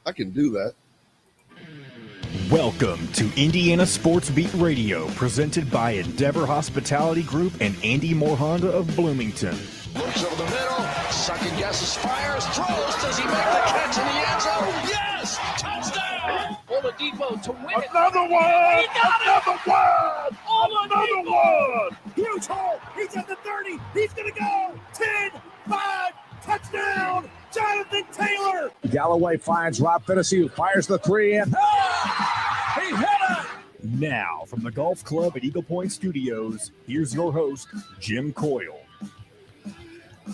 I can do that. Welcome to Indiana Sports Beat Radio, presented by Endeavor Hospitality Group and Andy Moore Honda of Bloomington. Looks over the middle, second guesses, fires, throws. Does he make the catch in the end zone? Yes! Touchdown! Oladipo to win it. Another one! Another one! Huge hole. He's at the 30. He's going to go. 10, 5, touchdown. Jonathan Taylor. Galloway finds Rob Finnessy, who fires the three in. He hit it. Now, from the Golf Club at Eagle Point Studios, here's your host, Jim Coyle.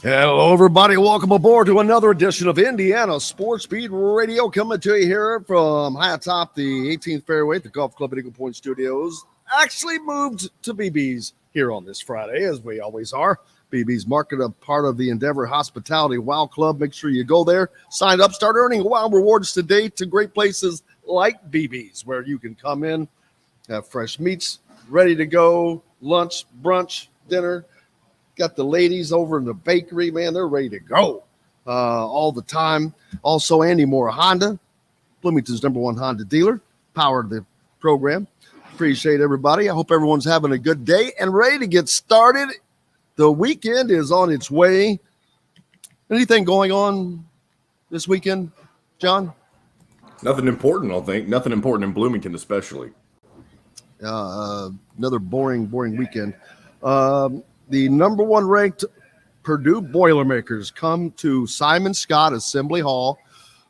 Hello, everybody. Welcome aboard to another edition of Indiana Sports Beat Radio, coming to you here from high atop the 18th fairway at the Golf Club at Eagle Point Studios. Actually moved to BB's here on this Friday, as we always are. BB's market a part of the Endeavor Hospitality Wow Club. Make sure you go there, sign up, start earning wow rewards today to great places like BB's, where you can come in, have fresh meats ready to go, lunch, brunch, dinner. Got the ladies over in the bakery, man. They're ready to go all the time. Also, Andy Moore Honda, Bloomington's #1 Honda dealer, powered the program. Appreciate everybody. I hope everyone's having a good day and ready to get started. The weekend is on its way. Anything going on this weekend, John? Nothing important, I think. Nothing important in Bloomington, especially. Another boring weekend. The #1 ranked Purdue Boilermakers come to Simon Scott Assembly Hall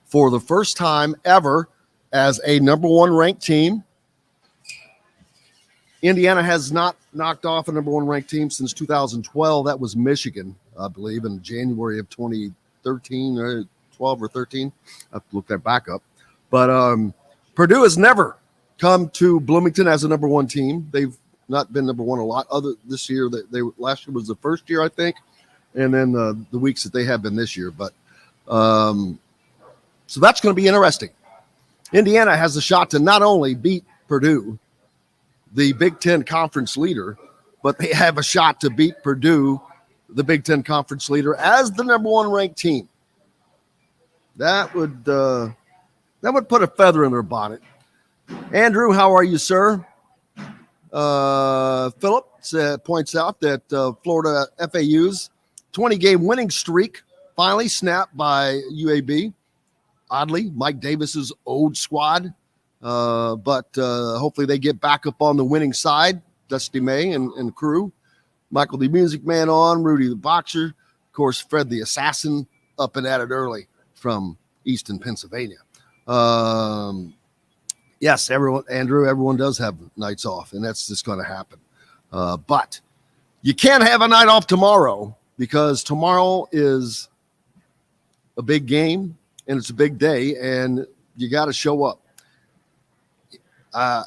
for the first time ever as a #1 ranked team. Indiana has not knocked off a #1 ranked team since 2012. That was Michigan, I believe, in January of 2013 or 12 or 13. I have to look that back up. But Purdue has never come to Bloomington as a #1 team. They've not been #1 a lot. Other this year, they last year was the first year, I think, and then the weeks that they have been this year. But so that's going to be interesting. Indiana has a shot to not only beat Purdue, the Big Ten conference leader, but they have a shot to beat Purdue, the Big Ten conference leader, as the #1 ranked team. That would put a feather in their bonnet. Andrew, how are you, sir? Philip points out that Florida FAU's 20-game winning streak finally snapped by UAB. Oddly, Mike Davis's old squad. But hopefully they get back up on the winning side. Dusty May and crew. Michael the Music Man on, Rudy the Boxer. Of course, Fred the Assassin up and at it early from Easton, Pennsylvania. Yes, everyone does have nights off, and that's just going to happen. But you can't have a night off tomorrow, because tomorrow is a big game and it's a big day, and you got to show up. I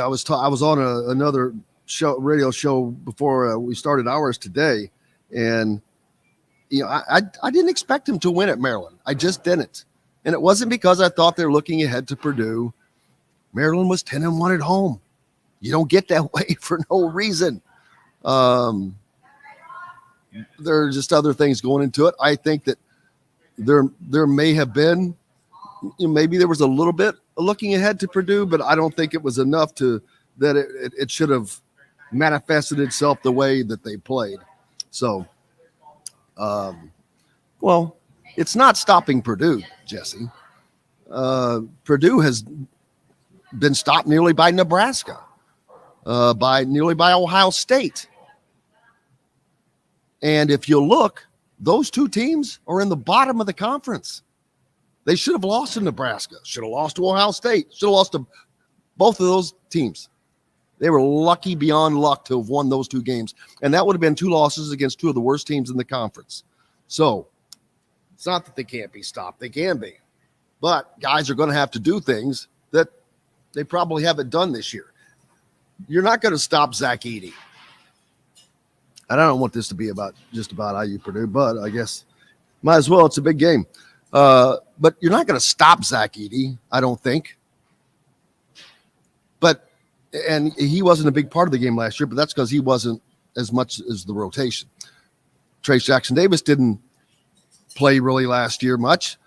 was on another radio show before we started ours today, and I didn't expect him to win at Maryland. I just didn't, and it wasn't because I thought they were looking ahead to Purdue. Maryland was 10-1 at home. You don't get that way for no reason. There are just other things going into it. I think that there may have been, maybe there was a little bit looking ahead to Purdue, but I don't think it was enough that it should have manifested itself the way that they played. So, well, it's not stopping Purdue, Jesse. Purdue has been stopped nearly by Nebraska, by Ohio State. And if you look, those two teams are in the bottom of the conference. They should have lost to Nebraska, should have lost to Ohio State, should have lost to both of those teams. They were lucky beyond luck to have won those two games. And that would have been 2 losses against 2 of the worst teams in the conference. So it's not that they can't be stopped. They can be. But guys are going to have to do things that they probably haven't done this year. You're not going to stop Zach Edey. I don't want this to be just about IU-Purdue, but I guess might as well. It's a big game. But you're not going to stop Zach Edey, I don't think. And he wasn't a big part of the game last year, but that's because he wasn't as much as the rotation. Trace Jackson Davis didn't play really last year much.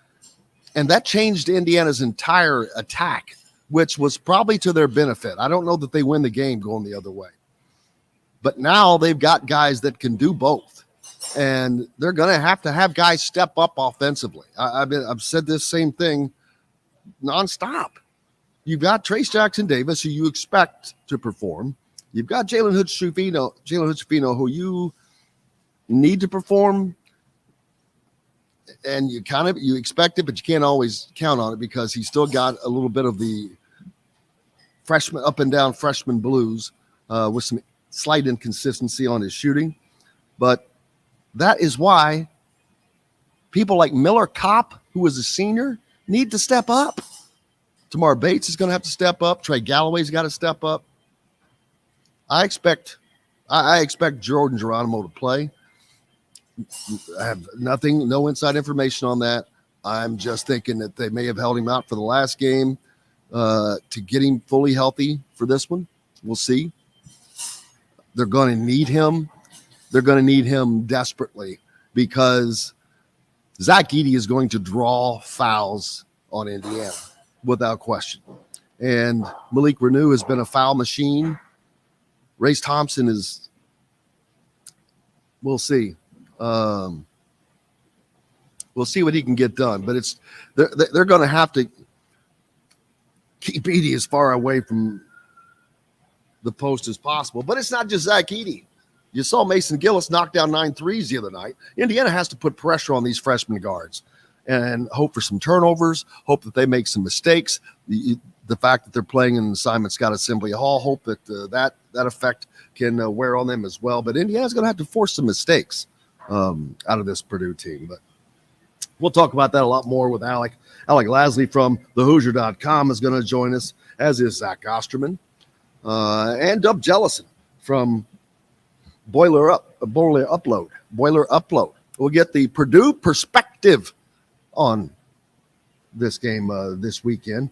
And that changed Indiana's entire attack, which was probably to their benefit. I don't know that they win the game going the other way. But now they've got guys that can do both. And they're going to have guys step up offensively. I've said this same thing nonstop. You've got Trace Jackson-Davis, who you expect to perform. You've got Jalen Hood-Schifino, who you need to perform. And you expect it, but you can't always count on it because he's still got a little bit of the freshman up and down freshman blues with some slight inconsistency on his shooting. But that is why people like Miller Kopp, who is a senior, need to step up. Tamar Bates is going to have to step up. Trey Galloway's got to step up. I expect Jordan Geronimo to play. I have no inside information on that. I'm just thinking that they may have held him out for the last game to get him fully healthy for this one. We'll see. They're going to need him. They're going to need him desperately because Zach Edey is going to draw fouls on Indiana without question. And Malik Renew has been a foul machine. Race Thompson is, we'll see. We'll see what he can get done, but they're going to have to keep Edey as far away from the post as possible. But it's not just Zach Edey. You saw Mason Gillis knock down 9 threes the other night. Indiana has to put pressure on these freshman guards and hope for some turnovers, hope that they make some mistakes. The fact that they're playing in Simon Scott Assembly Hall, hope that that effect can wear on them as well. But Indiana's going to have to force some mistakes out of this Purdue team. But we'll talk about that a lot more with Alec. Alec Lasley from thehoosier.com is going to join us, as is Zach Osterman and Dub Jellison from Boiler Upload. We'll get the Purdue perspective on this game this weekend.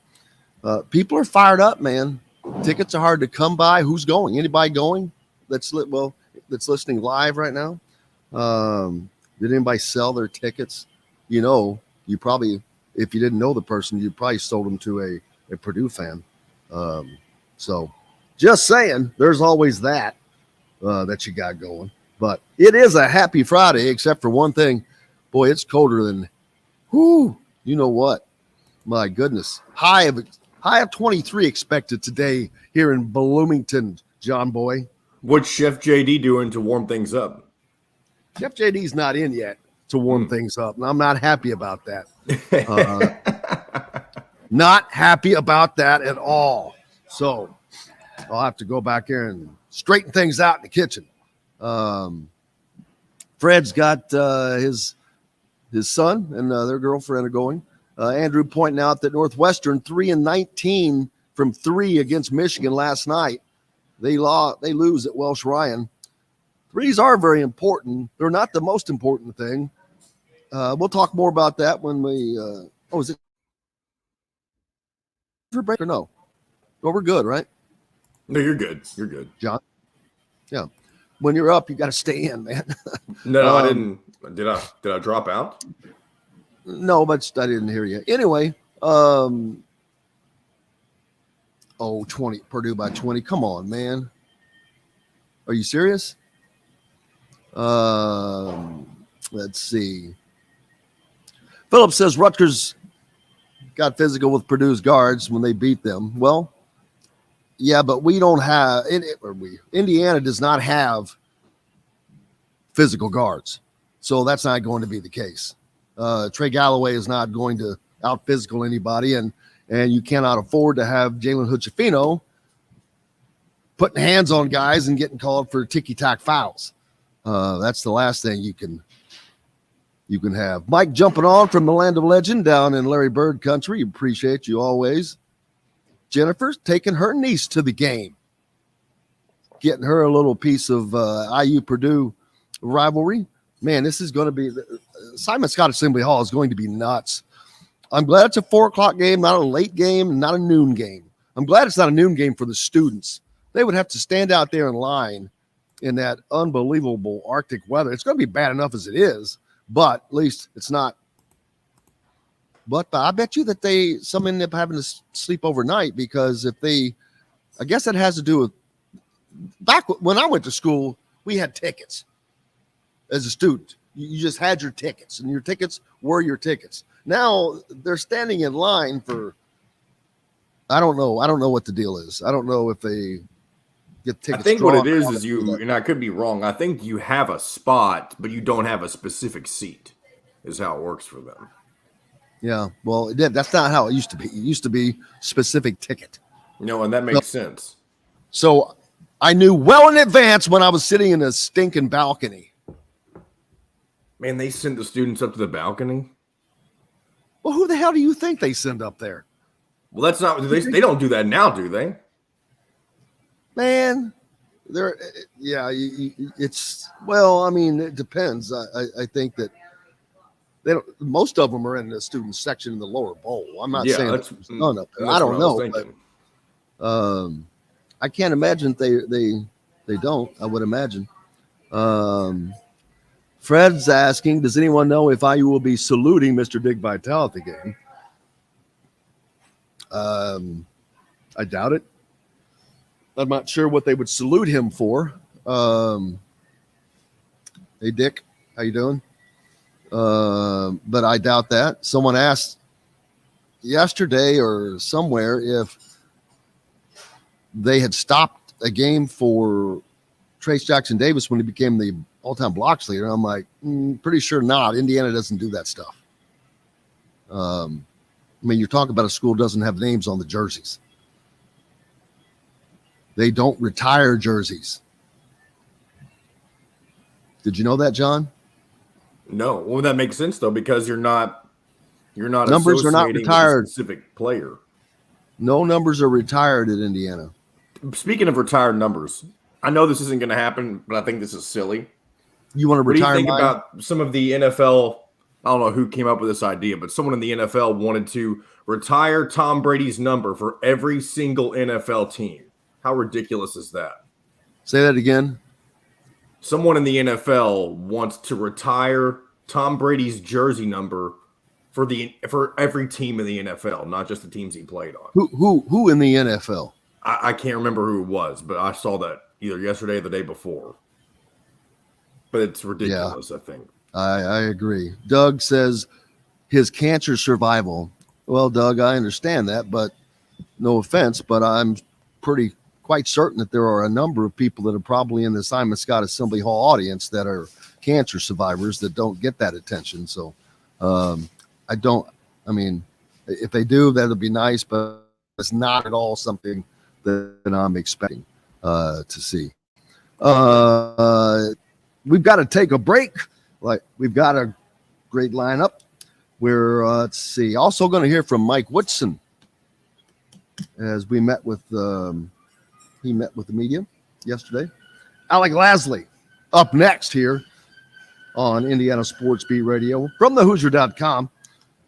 People are fired up, man. Tickets are hard to come by. Who's going? Anybody going that's listening live right now? Did anybody sell their tickets? You probably, if you didn't know the person, you probably sold them to a Purdue fan. So just saying, there's always that you got going. But it is a happy Friday, except for one thing. Boy, it's colder than, you know what? My goodness. High of 23 expected today here in Bloomington, John Boy. What's Chef JD doing to warm things up? Chef JD's not in yet to warm things up, and I'm not happy about that. Not happy about that at all. So I'll have to go back there and straighten things out in the kitchen. Fred's got his son and their girlfriend are going. Andrew pointing out that Northwestern 3-19 from 3 against Michigan last night. They lose at Welsh Ryan. Threes are very important. They're not the most important thing. We'll talk more about that when we. Is it for break or no? Well, we're good, right? No, you're good. You're good, John. Yeah, when you're up, you got to stay in, man. No, I didn't. Did I drop out? No, but I didn't hear you. Anyway, 20 Purdue by 20. Come on, man. Are you serious? Let's see. Phillips says Rutgers got physical with Purdue's guards when they beat them. Well, yeah, but we don't have Indiana does not have physical guards. So that's not going to be the case. Trey Galloway is not going to out physical anybody, and you cannot afford to have Jalen Hood-Schifino putting hands on guys and getting called for ticky-tack fouls. That's the last thing you can have. Mike jumping on from the land of legend down in Larry Bird country. Appreciate you always. Jennifer's taking her niece to the game, getting her a little piece of IU-Purdue rivalry. Man, this is going to be Simon Scott Assembly Hall is going to be nuts. I'm glad it's a 4:00 game, not a late game, not a noon game. I'm glad it's not a noon game for the students. They would have to stand out there in line in that unbelievable Arctic weather. It's going to be bad enough as it is, but at least it's not But I bet you that some end up having to sleep overnight because I guess that has to do with back when I went to school, we had tickets as a student. You just had your tickets, and your tickets were your tickets. Now they're standing in line for, I don't know what the deal is. I don't know if they get tickets. I think what it is and I could be wrong, I think you have a spot, but you don't have a specific seat, is how it works for them. Yeah, well, that's not how it used to be. It used to be specific ticket. And that makes sense. So I knew well in advance when I was sitting in a stinking balcony. Man, they sent the students up to the balcony? Well, who the hell do you think they send up there? Well, that's not, they don't do that now, do they? Man, it's, well, I mean, it depends. I think that most of them are in the student section in the lower bowl. I'm not saying that's none up there. I don't know. But, I can't imagine they don't. I would imagine. Fred's asking, does anyone know if IU will be saluting Mr. Dick Vitale at the game? I doubt it. I'm not sure what they would salute him for. Hey, Dick, how you doing? But I doubt that. Someone asked yesterday or somewhere if they had stopped a game for Trace Jackson Davis when he became the all-time blocks leader. I'm like, pretty sure not. Indiana doesn't do that stuff. I mean, you're talking about a school that doesn't have names on the jerseys. They don't retire jerseys. Did you know that, John? No. Well, that makes sense though, because you're not numbers are not retired. With a specific player. No numbers are retired at Indiana. Speaking of retired numbers, I know this isn't going to happen, but I think this is silly. You want to retire? What do you think about some of the NFL? I don't know who came up with this idea, but someone in the NFL wanted to retire Tom Brady's number for every single NFL team. How ridiculous is that? Say that again. Someone in the NFL wants to retire Tom Brady's jersey number for every team in the NFL, not just the teams he played on. Who in the NFL? I can't remember who it was, but I saw that either yesterday or the day before. But it's ridiculous, yeah. I think. I agree. Doug says his cancer survival. Well, Doug, I understand that, but no offense, but I'm quite certain that there are a number of people that are probably in the Simon Scott Assembly Hall audience that are cancer survivors that don't get that attention. So I mean, if they do, that'll be nice, but it's not at all something that I'm expecting to see. We've got to take a break. Like, we've got a great lineup. We're let's see. Also going to hear from Mike Woodson as we met with he met with the media yesterday. Alec Lasley up next here on Indiana Sports Beat Radio from thehoosier.com.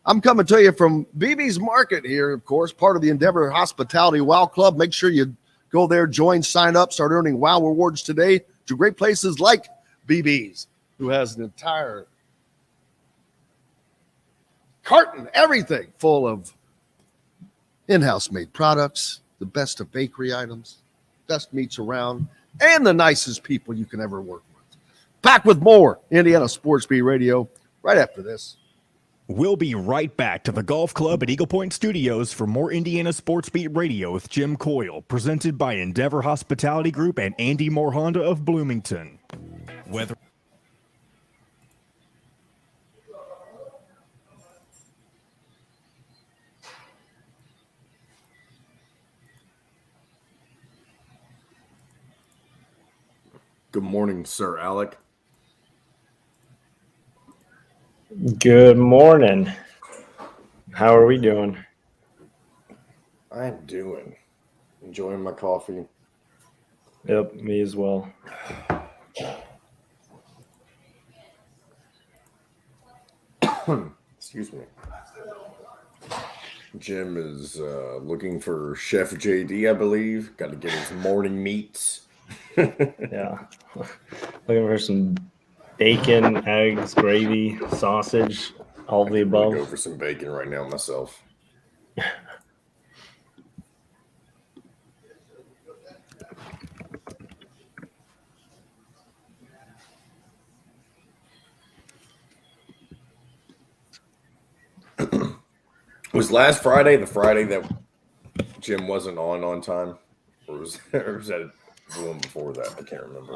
I'm coming to you from BB's Market here, of course, part of the Endeavor Hospitality Wow Club. Make sure you go there, join, sign up, start earning Wow rewards today to great places like BB's, who has an entire carton, everything full of in-house made products, the best of bakery items, best meats around, and the nicest people you can ever work with. Back with more Indiana Sports Beat Radio right after this. We'll be right back to the Golf Club at Eagle Point Studios for more Indiana Sports Beat Radio with Jim Coyle, presented by Endeavor Hospitality Group and Andy Moore Honda of Bloomington. Good morning, Sir Alec. Good morning. How are we doing? I'm enjoying my coffee. Yep, me as well. Excuse me. Jim is looking for Chef JD, I believe. Got to get his morning meats. Yeah. Looking for some bacon, eggs, gravy, sausage. All of the I'm gonna above. go for some bacon right now myself. Was last Friday the Friday that Jim wasn't on time, or was that the one before that? I can't remember.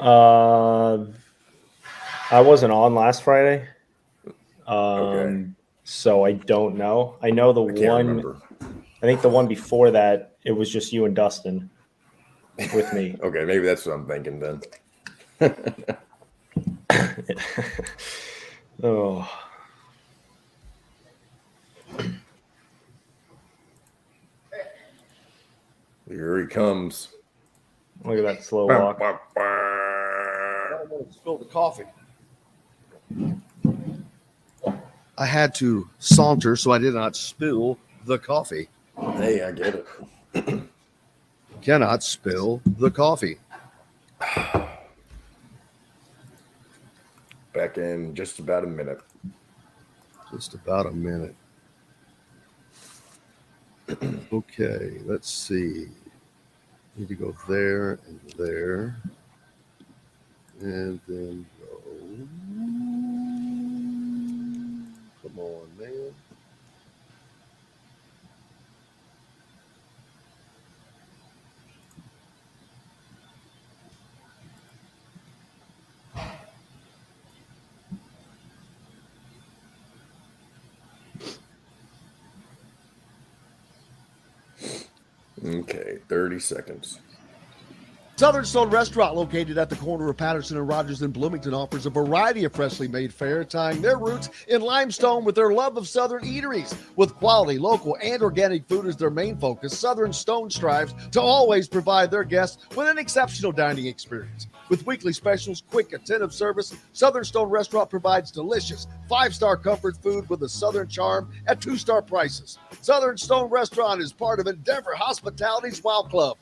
I wasn't on last Friday. Okay. So I don't know. I know the I can't one. remember. I think the one before that, it was just you and Dustin with me. Okay, maybe that's what I'm thinking then. Oh, Here he comes. look at that slow walk. I don't want to spill the coffee. I had to saunter so I did not spill the coffee. Hey, I get it. Cannot spill the coffee. Back in just about a minute. Just about a minute. Okay, let's see. Need to go there and there. And then go. Come on, man. Okay, 30 seconds. Southern Stone Restaurant, located at the corner of Patterson and Rogers in Bloomington, offers a variety of freshly made fare, tying their roots in limestone with their love of Southern eateries. With quality, local, and organic food as their main focus, Southern Stone strives to always provide their guests with an exceptional dining experience. With weekly specials, quick, attentive service, Southern Stone Restaurant provides delicious, 5-star comfort food with a Southern charm at 2-star prices. Southern Stone Restaurant is part of Endeavor Hospitality's Wow Club.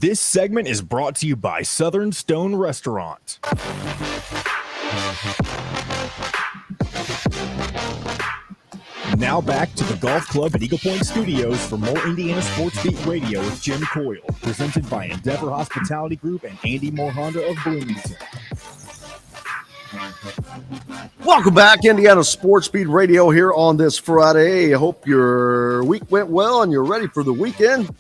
This segment is brought to you by Southern Stone Restaurant. Now back to the Golf Club at Eagle Point Studios for more Indiana Sports Beat Radio with Jim Coyle, presented by Endeavor Hospitality Group and Andy Moore Honda of Bloomington. Welcome back, Indiana Sports Beat Radio here on this Friday. I hope your week went well and you're ready for the weekend.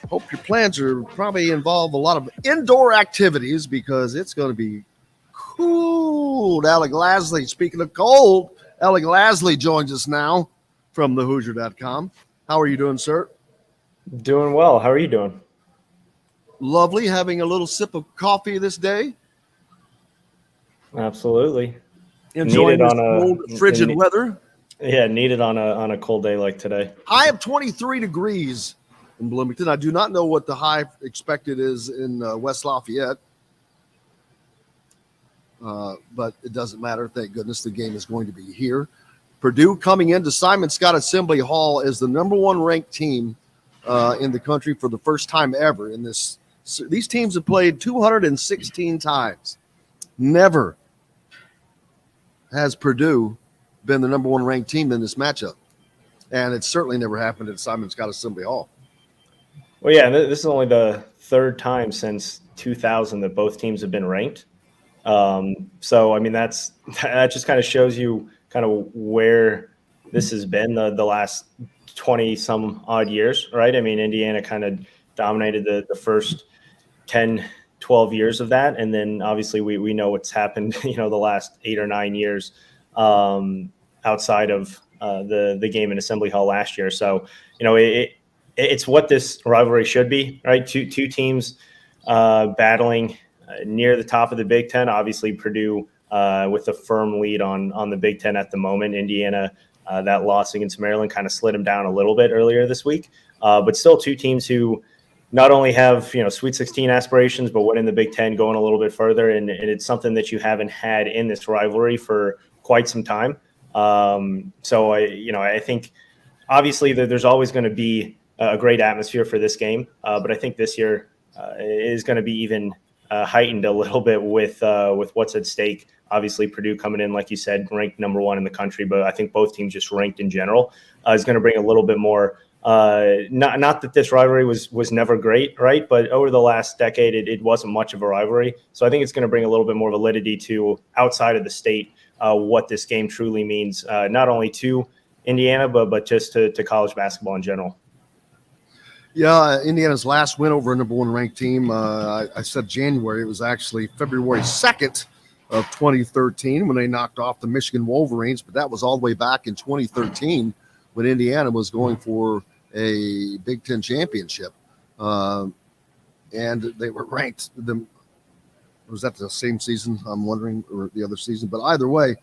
Hope your plans are probably involve a lot of indoor activities because it's going to be cool. Alec Lasley, speaking of cold, Alec Lasley joins us now from thehoosier.com. How are you doing, sir? Doing well. How are you doing? Lovely. Having a little sip of coffee this day. Absolutely. Enjoying Needed this on a- cold, frigid weather. Yeah, needed on a cold day like today. High of 23 degrees in Bloomington. I do not know what the high expected is in West Lafayette. But it doesn't matter. Thank goodness the game is going to be here. Purdue coming into Simon Scott Assembly Hall as the number one ranked team in the country for the first time ever. In this, these teams have played 216 times. Never has Purdue been the number one ranked team in this matchup. And it certainly never happened at Simon Scott Assembly Hall. Well, yeah, this is only the third time since 2000 that both teams have been ranked. So, I mean, that just kind of shows you kind of where this has been the last 20 some odd years, right? I mean, Indiana kind of dominated the first 10, 12 years of that. And then obviously we know what's happened, the last 8 or 9 years outside of the game in Assembly Hall last year. So, it's what this rivalry should be, right? Two teams battling near the top of the Big Ten. Obviously, Purdue with a firm lead on the Big Ten at the moment. Indiana, that loss against Maryland kind of slid them down a little bit earlier this week. But still two teams who not only have, Sweet 16 aspirations, but winning the Big Ten, going a little bit further. And it's something that you haven't had in this rivalry for quite some time. So I think obviously there's always going to be a great atmosphere for this game. But I think this year is going to be even heightened a little bit with what's at stake. Obviously, Purdue coming in, like you said, ranked number 1 in the country, but I think both teams just ranked in general is going to bring a little bit more. Not that this rivalry was never great, right? But over the last decade, it wasn't much of a rivalry. So I think it's going to bring a little bit more validity to outside of the state what this game truly means, not only to Indiana, but just to college basketball in general. Yeah, Indiana's last win over a number 1 ranked team, I said January. It was actually February 2nd of 2013 when they knocked off the Michigan Wolverines, but that was all the way back in 2013 when Indiana was going for a Big Ten championship. And they were ranked. Was that the same season, I'm wondering, or the other season? But either way,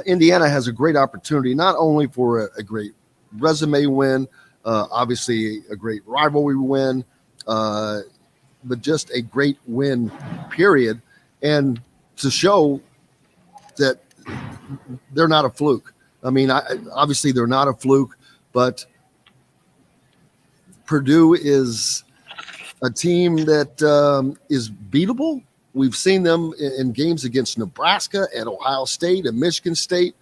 Indiana has a great opportunity, not only for a great resume win, obviously a great rivalry win, but just a great win, period. And to show that they're not a fluke. I mean, obviously they're not a fluke, but Purdue is a team that is beatable. We've seen them in games against Nebraska and Ohio State and Michigan State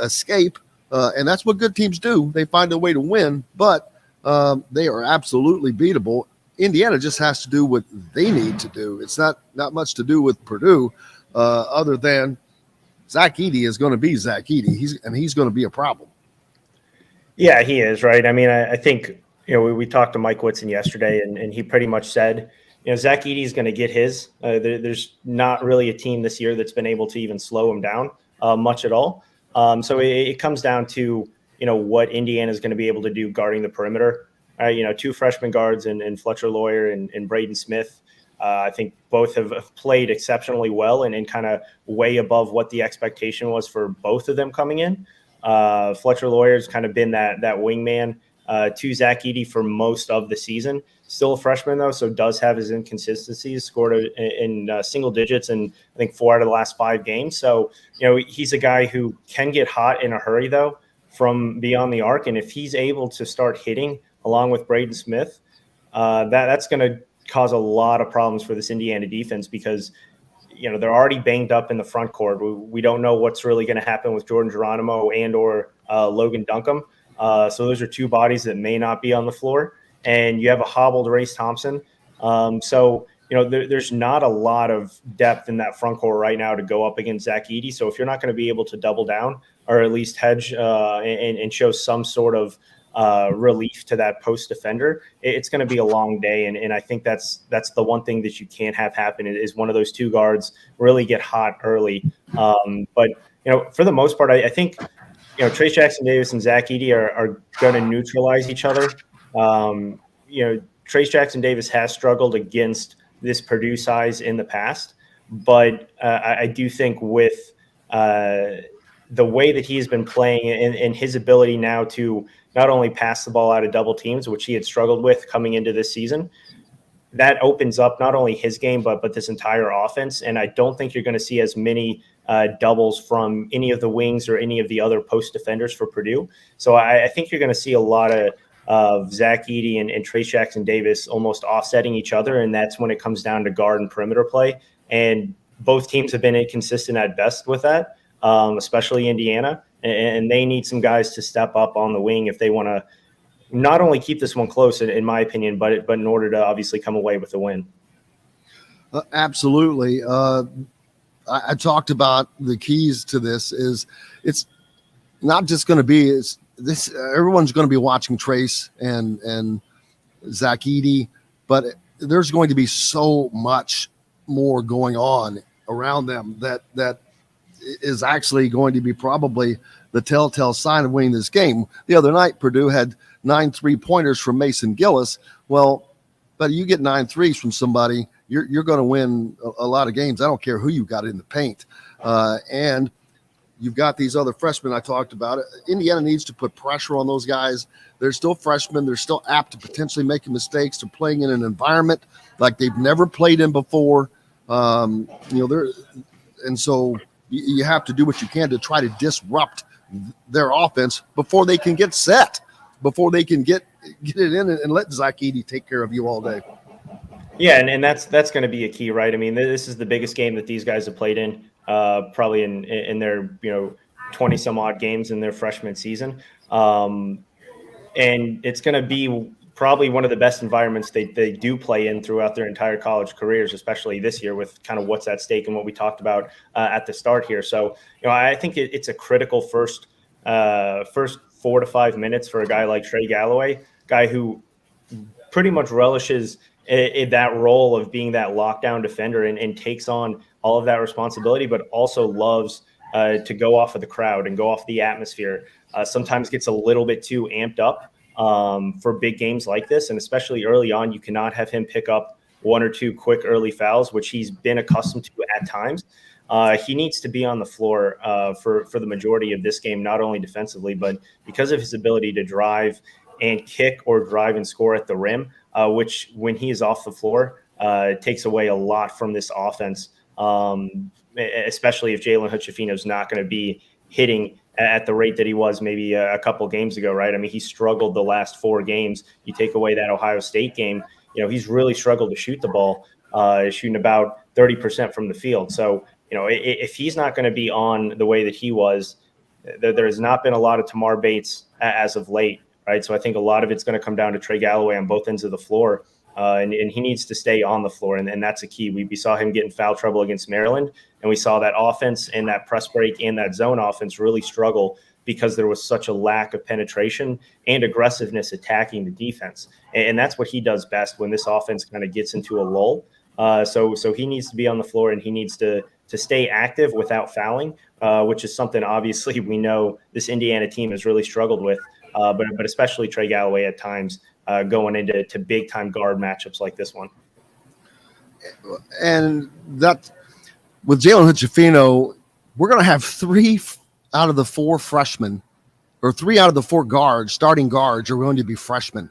escape, and that's what good teams do. They find a way to win, but they are absolutely beatable. Indiana just has to do what they need to do. It's not much to do with Purdue, other than Zach Edey is going to be Zach Edey. He's going to be a problem. Yeah, he is, right? I mean, I think, we talked to Mike Woodson yesterday, and he pretty much said, Zach Edey is going to get his. There's not really a team this year that's been able to even slow him down much at all. So it comes down to, what Indiana is going to be able to do guarding the perimeter. 2 freshman guards and Fletcher Lawyer and Braden Smith. I think both have played exceptionally well and kind of way above what the expectation was for both of them coming in. Fletcher Lawyer's kind of been that wingman to Zach Edey for most of the season. Still a freshman, though, so does have his inconsistencies, scored in single digits in, I think, 4 out of the last 5 games. So, he's a guy who can get hot in a hurry, though, from beyond the arc. And if he's able to start hitting along with Braden Smith, that's going to cause a lot of problems for this Indiana defense because, they're already banged up in the front court. We don't know what's really going to happen with Jordan Geronimo and or Logan Duncombe. So those are 2 bodies that may not be on the floor. And you have a hobbled Race Thompson. There's not a lot of depth in that front court right now to go up against Zach Edey. So if you're not going to be able to double down or at least hedge and show some sort of relief to that post defender, it's going to be a long day. And I think that's the one thing that you can't have happen is one of those 2 guards really get hot early. But for the most part, I think, Trace Jackson-Davis and Zach Edey are going to neutralize each other. Trace Jackson-Davis has struggled against this Purdue size in the past, but I do think with the way that he's been playing and his ability now to not only pass the ball out of double teams, which he had struggled with coming into this season, that opens up not only his game, but this entire offense. And I don't think you're going to see as many doubles from any of the wings or any of the other post defenders for Purdue. So I think you're going to see a lot of Zach Edey and Trace Jackson-Davis almost offsetting each other. And that's when it comes down to guard and perimeter play. And both teams have been inconsistent at best with that, especially Indiana. And they need some guys to step up on the wing if they want to not only keep this one close, in my opinion, but in order to obviously come away with the win. Absolutely. I talked about the keys to this is it's not just going to be this. Everyone's going to be watching Trace and Zach Edey, but there's going to be so much more going on around them that is actually going to be probably the telltale sign of winning this game. The other night, Purdue had 9 3-pointers from Mason Gillis. Well, but you get 9 threes from somebody, you're going to win a lot of games. I don't care who you got in the paint. And you've got these other freshmen I talked about. Indiana needs to put pressure on those guys. They're still freshmen. They're still apt to potentially making mistakes. They're playing in an environment like they've never played in before. And so you have to do what you can to try to disrupt their offense before they can get set, before they can get it in and let Zach Edey take care of you all day. Yeah, and that's going to be a key, right? I mean, this is the biggest game that these guys have played in probably in their 20 some odd games in their freshman season. And it's going to be probably one of the best environments they do play in throughout their entire college careers, especially this year with kind of what's at stake and what we talked about at the start here. So, I think it's a critical first 4 to 5 minutes for a guy like Trey Galloway, guy who pretty much relishes in that role of being that lockdown defender and takes on all of that responsibility, but also loves to go off of the crowd and go off the atmosphere. Sometimes gets a little bit too amped up for big games like this. And especially early on, you cannot have him pick up 1 or 2 quick early fouls, which he's been accustomed to at times. He needs to be on the floor for the majority of this game, not only defensively, but because of his ability to drive and kick or drive and score at the rim, which when he is off the floor, takes away a lot from this offense, especially if Jalen Hood-Schifino is not going to be hitting at the rate that he was maybe a couple games ago, right? I mean, he struggled the last 4 games. You take away that Ohio State game, he's really struggled to shoot the ball, shooting about 30% from the field. So, if he's not going to be on the way that he was, there has not been a lot of Tamar Bates as of late, right? So I think a lot of it's going to come down to Trey Galloway on both ends of the floor, and he needs to stay on the floor, and that's a key. We saw him get in foul trouble against Maryland, and we saw that offense and that press break and that zone offense really struggle because there was such a lack of penetration and aggressiveness attacking the defense. And that's what he does best when this offense kind of gets into a lull. So he needs to be on the floor, and he needs to stay active without fouling, which is something obviously we know this Indiana team has really struggled with, but especially Trey Galloway at times going into big time guard matchups like this one. And that with Jalen Hood-Schifino, we're going to have 3 out of the 4 freshmen, or 3 out of the 4 guards, starting guards, are going to be freshmen.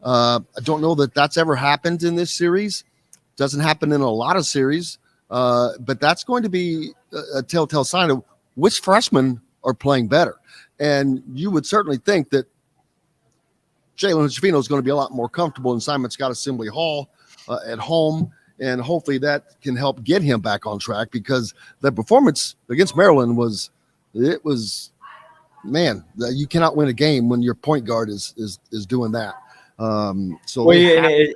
I don't know that that's ever happened in this series. Doesn't happen in a lot of series, but that's going to be a telltale sign of which freshmen are playing better. And you would certainly think that Jalen Hood-Schifino is going to be a lot more comfortable in Simon Scott Assembly Hall at home, and hopefully that can help get him back on track, because the performance against Maryland was man, you cannot win a game when your point guard is doing that. So you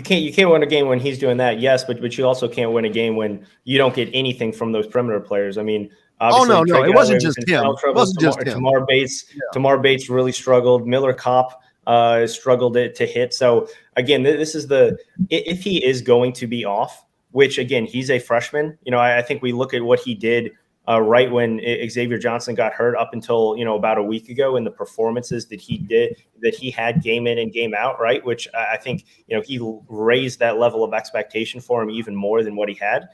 can't win a game when he's doing that, yes, but you also can't win a game when you don't get anything from those perimeter players. I mean, obviously, no, it wasn't just him. It wasn't just him. Tamar Bates really struggled. Miller Kopp struggled to hit. So again, this is if he is going to be off, which again, he's a freshman. I think we look at what he did right when Xavier Johnson got hurt up until, about a week ago, and the performances that he had game in and game out, right? Which I think, he raised that level of expectation for him even more than what he had.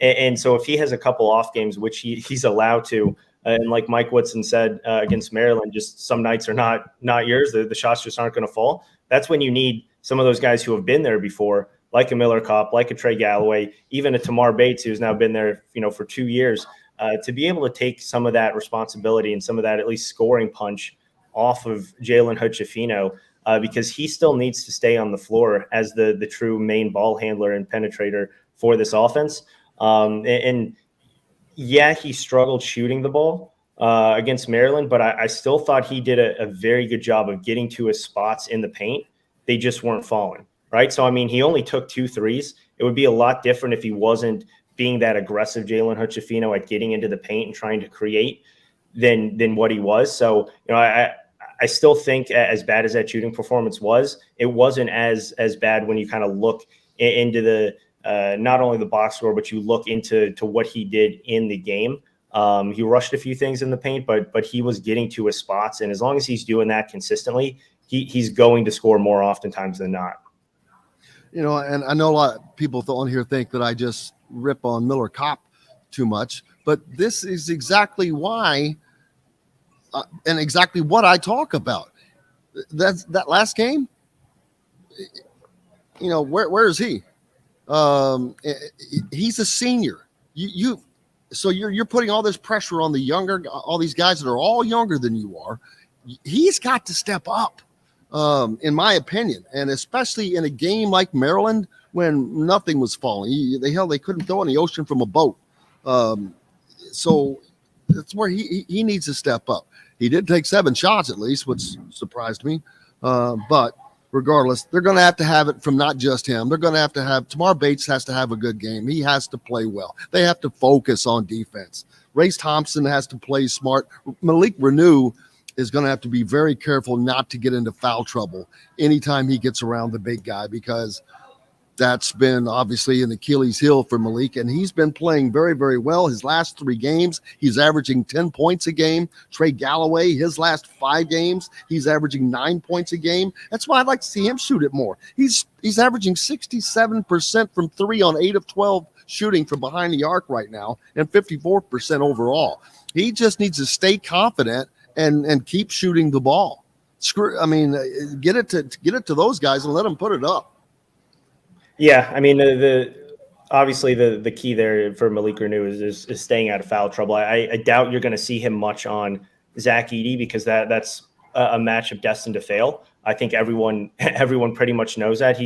And so if he has a couple off games, which he's allowed to, and like Mike Woodson said against Maryland, just some nights are not yours. The shots just aren't going to fall. That's when you need some of those guys who have been there before, like a Miller Kopp, like a Trey Galloway, even a Tamar Bates, who's now been there, for 2 years, to be able to take some of that responsibility and some of that at least scoring punch off of Jalen Hood-Schifino, because he still needs to stay on the floor as the true main ball handler and penetrator for this offense. And yeah, he struggled shooting the ball against Maryland, but I still thought he did a very good job of getting to his spots in the paint. They just weren't falling, right? So, I mean, he only took 2 threes. It would be a lot different if he wasn't being that aggressive Jalen Hood-Schifino at getting into the paint and trying to create than what he was. So, I still think, as bad as that shooting performance was, it wasn't as bad when you kind of look into the not only the box score, but you look into what he did in the game. He rushed a few things in the paint, but he was getting to his spots. And as long as he's doing that consistently, he's going to score more oftentimes than not. And I know a lot of people on here think that I just rip on Miller Kopp too much, but this is exactly why and exactly what I talk about. That last game, where is he? He's a senior. So you're putting all this pressure on all these guys that are all younger than you are. He's got to step up, in my opinion, and especially in a game like Maryland when nothing was falling. They couldn't throw in the ocean from a boat. So that's where he needs to step up. He did take 7 shots at least, which surprised me. But regardless, they're going to have it from not just him. They're going to have Tamar Bates has to have a good game. He has to play well. They have to focus on defense. Race Thompson has to play smart. Malik Renew is going to have to be very careful not to get into foul trouble anytime he gets around the big guy, because that's been obviously an Achilles heel for Malik, and he's been playing very, very well. His last 3 games, he's averaging 10 points a game. Trey Galloway, his last 5 games, he's averaging 9 points a game. That's why I'd like to see him shoot it more. He's averaging 67% from 3 on 8 of 12 shooting from behind the arc right now, and 54% overall. He just needs to stay confident and keep shooting the ball. Get it to those guys and let them put it up. Yeah, I mean, obviously the key there for Malik Renew is staying out of foul trouble. I doubt you're going to see him much on Zach Edey, because that's a matchup destined to fail. I think everyone pretty much knows that.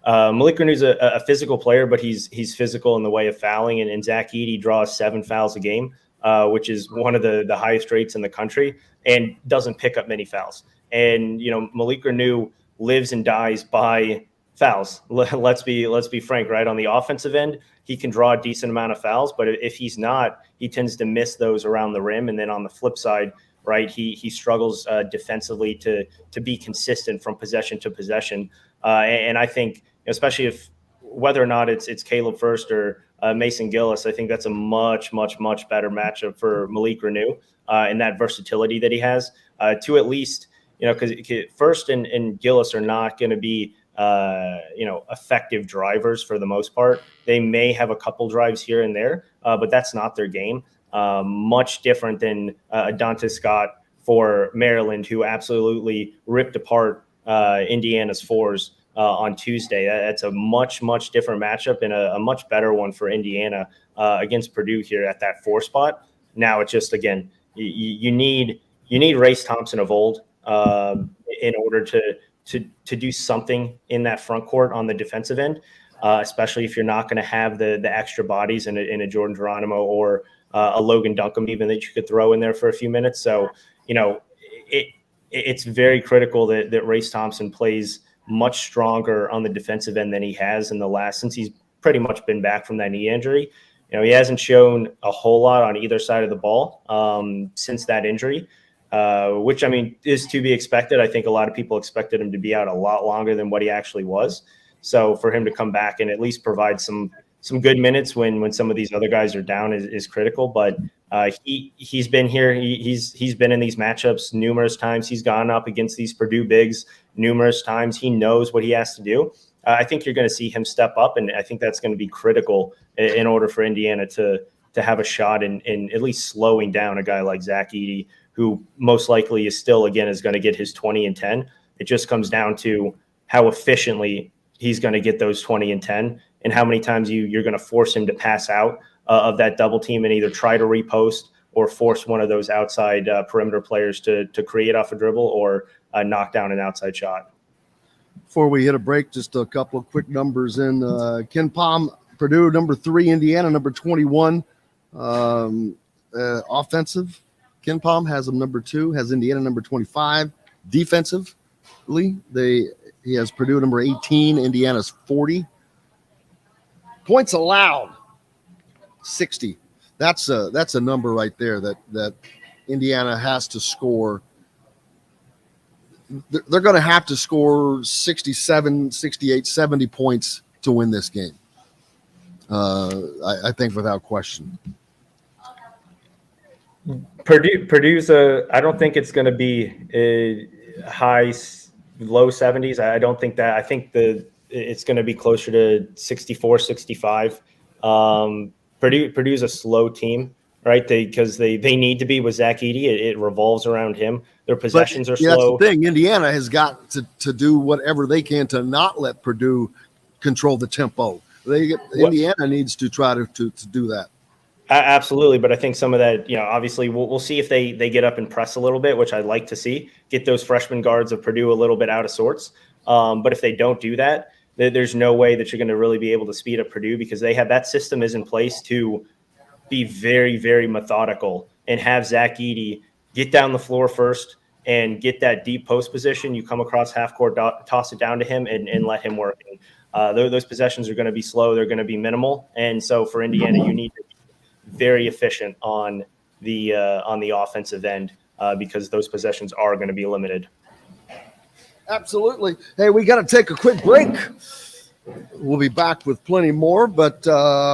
Malik Renew's a physical player, but he's physical in the way of fouling, and Zach Edey draws 7 fouls a game, which is one of the highest rates in the country, and doesn't pick up many fouls. And Malik Renew lives and dies by fouls. Let's be frank, right? On the offensive end, he can draw a decent amount of fouls, but if he's not, he tends to miss those around the rim. And then on the flip side, right, he struggles defensively to be consistent from possession to possession. And I think, especially if whether or not it's Caleb First or Mason Gillis, I think that's a much, much, much better matchup for Malik Renew and that versatility that he has to at least, because First and Gillis are not going to be effective drivers for the most part. They may have a couple drives here and there, but that's not their game. Much different than Adante Scott for Maryland, who absolutely ripped apart Indiana's 4s on Tuesday. That's a much, much different matchup and a much better one for Indiana against Purdue here at that 4 spot. Now it's just, again, you need Race Thompson of old in order to do something in that front court on the defensive end, especially if you're not going to have the extra bodies in a Jordan Geronimo or a Logan Duncombe even that you could throw in there for a few minutes. So, it's very critical that Race Thompson plays much stronger on the defensive end than he has since he's pretty much been back from that knee injury. He hasn't shown a whole lot on either side of the ball since that injury. Which, is to be expected. I think a lot of people expected him to be out a lot longer than what he actually was. So for him to come back and at least provide some good minutes when some of these other guys are down is critical. But he's been here. He's been in these matchups numerous times. He's gone up against these Purdue bigs numerous times. He knows what he has to do. I think you're going to see him step up, and I think that's going to be critical in order for Indiana to have a shot in at least slowing down a guy like Zach Edey, who most likely is going to get his 20 and 10. It just comes down to how efficiently he's going to get those 20 and 10 and how many times you're going to force him to pass out of that double team and either try to repost or force one of those outside perimeter players to create off a dribble or knock down an outside shot. Before we hit a break, just a couple of quick numbers in. Ken Palm, Purdue, number 3, Indiana, number 21. Offensive, Ken Palm has them number 2, has Indiana number 25. Defensively, he has Purdue number 18, Indiana's 40. Points allowed, 60. That's a number right there that Indiana has to score. They're going to have to score 67, 68, 70 points to win this game. I think without question. Purdue's I don't think it's going to be low 70s. I don't think that. I think it's going to be closer to 64, 65. Purdue's a slow team, right? Because they need to be with Zach Edey. It revolves around him. Their possessions are slow. That's the thing. Indiana has got to do whatever they can to not let Purdue control the tempo. Indiana needs to try to do that. Absolutely, but I think some of that, obviously we'll see if they get up and press a little bit, which I'd like to see, get those freshman guards of Purdue a little bit out of sorts. But if they don't do that, there's no way that you're going to really be able to speed up Purdue, because they have that system is in place to be very, very methodical and have Zach Edey get down the floor first and get that deep post position. You come across half court, toss it down to him and let him work. And, those possessions are going to be slow. They're going to be minimal. And so for Indiana, you need to be very efficient on the offensive end because those possessions are going to be limited. Absolutely. Hey, we got to take a quick break. We'll be back with plenty more, but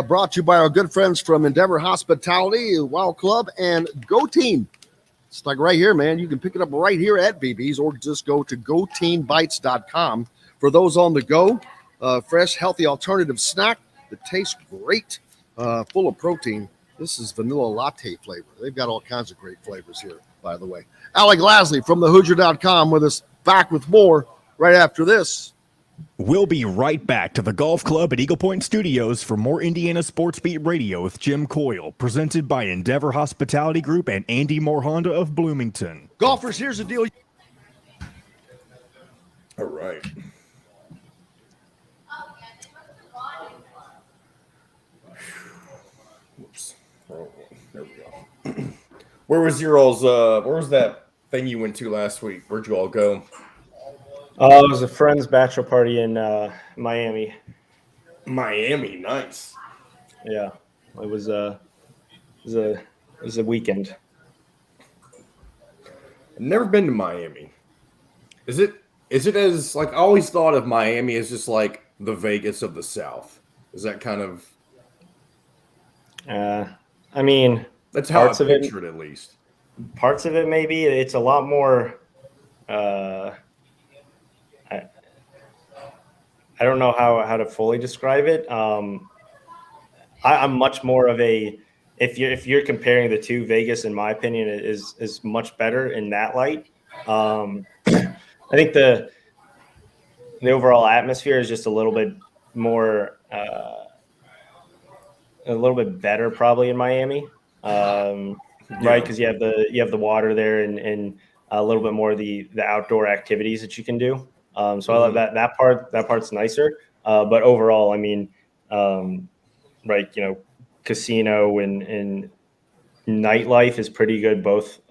brought to you by our good friends from Endeavor Hospitality, Wild Club, and Go Team. It's like right here, man. You can pick it up right here at BB's or just go to GoTeamBites.com. For those on the go, fresh, healthy alternative snack that tastes great, full of protein. This is vanilla latte flavor. They've got all kinds of great flavors here, by the way. Alec Lasley from thehoosier.com with us, back with more right after this. We'll be right back to the Golf Club at Eagle Point Studios for more Indiana Sports Beat Radio with Jim Coyle, presented by Endeavor Hospitality Group and Andy Moore Honda of Bloomington. Golfers, here's the deal. All right. Whoops. Oh, there we go. Where was your all's? Where was that thing you went to last week? Where'd you all go? It was a friend's bachelor party in Miami. Miami, nice. Yeah, it was a weekend. I've never been to Miami. Is it as like I always thought of Miami as just like the Vegas of the South? Is that kind of? I mean, that's how I parts of it, pictured it, at least. Parts of it, maybe it's a lot more. I don't know how to fully describe it. I'm much more of a if you're comparing the two, Vegas, in my opinion, is much better in that light. I think the overall atmosphere is just a little bit more a little bit better probably in Miami, right? Because you have the water there and a little bit more of the outdoor activities that you can do. So I love that part. That part's nicer. But overall, I mean, right, casino and nightlife is pretty good both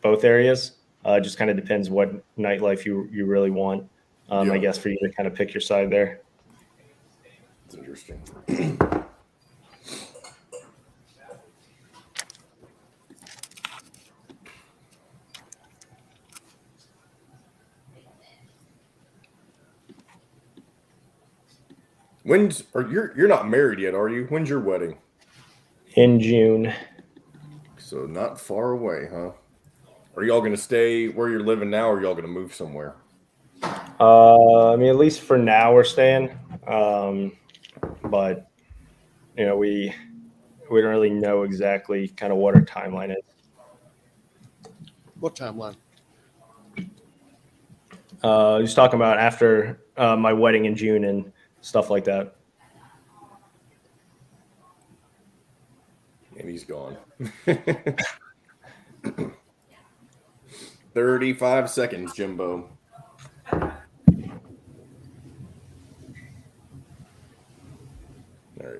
areas. Just kind of depends what nightlife you really want. I guess for you to kind of pick your side there. That's interesting. You're not married yet, are you? When's your wedding? In June. So not far away, huh? Are y'all going to stay where you're living now, or are y'all going to move somewhere? I mean, at least for now we're staying. But we don't really know exactly kind of what our timeline is. What timeline? He's talking about after my wedding in June and stuff like that. And he's gone. 35 seconds, Jimbo. All right.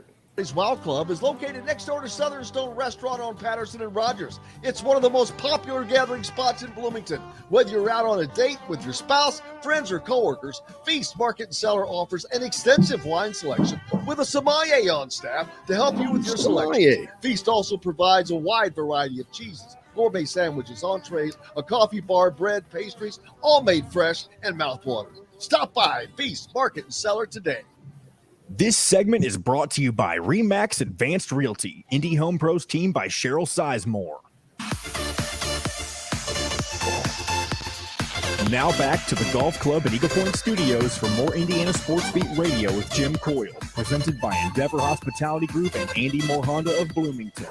Wild Club is located next door to Southern Stone Restaurant on Patterson and Rogers. It's one of the most popular gathering spots in Bloomington. Whether you're out on a date with your spouse, friends, or coworkers, Feast Market and Cellar offers an extensive wine selection with a sommelier on staff to help you with your selection. Feast also provides a wide variety of cheeses, gourmet sandwiches, entrees, a coffee bar, bread, pastries, all made fresh and mouthwatering. Stop by Feast Market and Cellar today. This segment is brought to you by Remax Advanced Realty, Indy Home Pros team by Cheryl Sizemore. Now back to the Golf Club at Eagle Point Studios for more Indiana Sports Beat Radio with Jim Coyle, presented by Endeavor Hospitality Group and Andy Moore Honda of Bloomington.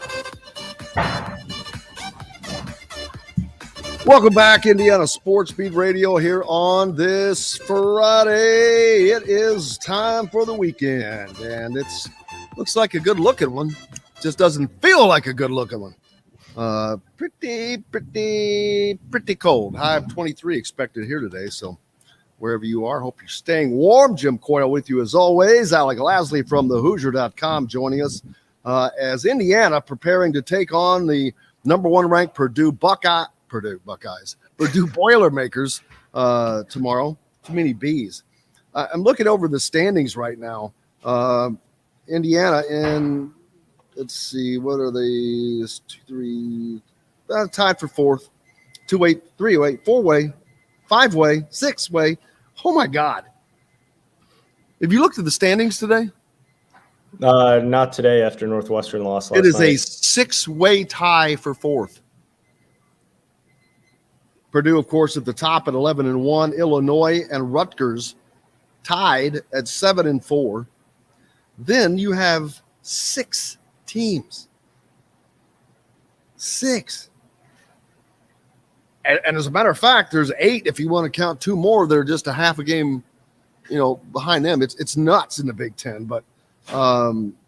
Welcome back, Indiana Sports Beat Radio here on this Friday. It is time for the weekend, and it's looks like a good-looking one. Just doesn't feel like a good-looking one. Pretty cold. High of 23 expected here today, so wherever you are, hope you're staying warm. Jim Coyle with you as always. Alec Lasley from thehoosier.com joining us. as Indiana preparing to take on the number 1 ranked Purdue Boilermakers tomorrow. Too many B's. I'm looking over the standings right now. Indiana and let's see, what are they? 2, 3, tied for 4th. 2-way, 3-way, 4-way, 5-way, 6-way. Oh my God! Have you looked at the standings today? Not today after Northwestern lost last It is night. a 6-way tie for 4th. Purdue, of course, at the top at 11-1. Illinois and Rutgers tied at 7-4. Then you have 6 teams. 6. And as a matter of fact, there's 8 if you want to count 2 more. They're just a half a game, behind them. It's nuts in the Big Ten. But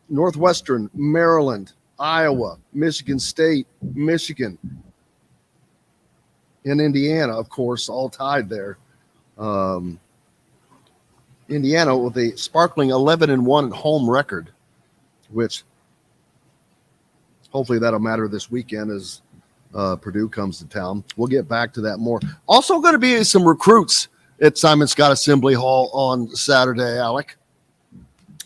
Northwestern, Maryland, Iowa, Michigan State, Michigan, and Indiana, of course, all tied there. Indiana with a sparkling 11-1 home record, which hopefully that'll matter this weekend as Purdue comes to town. We'll get back to that more. Also going to be some recruits at Simon Scott Assembly Hall on Saturday, Alec.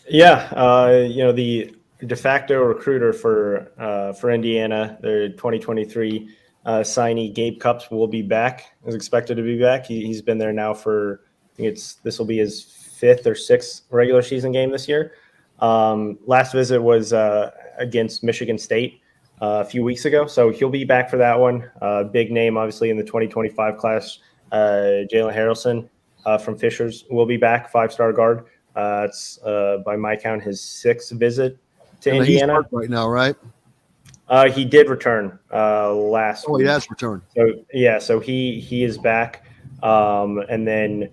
Yeah, the de facto recruiter for Indiana, their 2023 signee Gabe Cupps will be back. Is expected to be back. He's been there now for this will be his 5th or 6th regular season game this year. Last visit was against Michigan State a few weeks ago, so he'll be back for that one. Big name, obviously, in the 2025 class. Jalen Harrelson from Fishers will be back, 5-star guard. It's by my count his 6th visit to Indiana. He's right now, right? He did return last week. He has returned. So yeah, so he is back. And then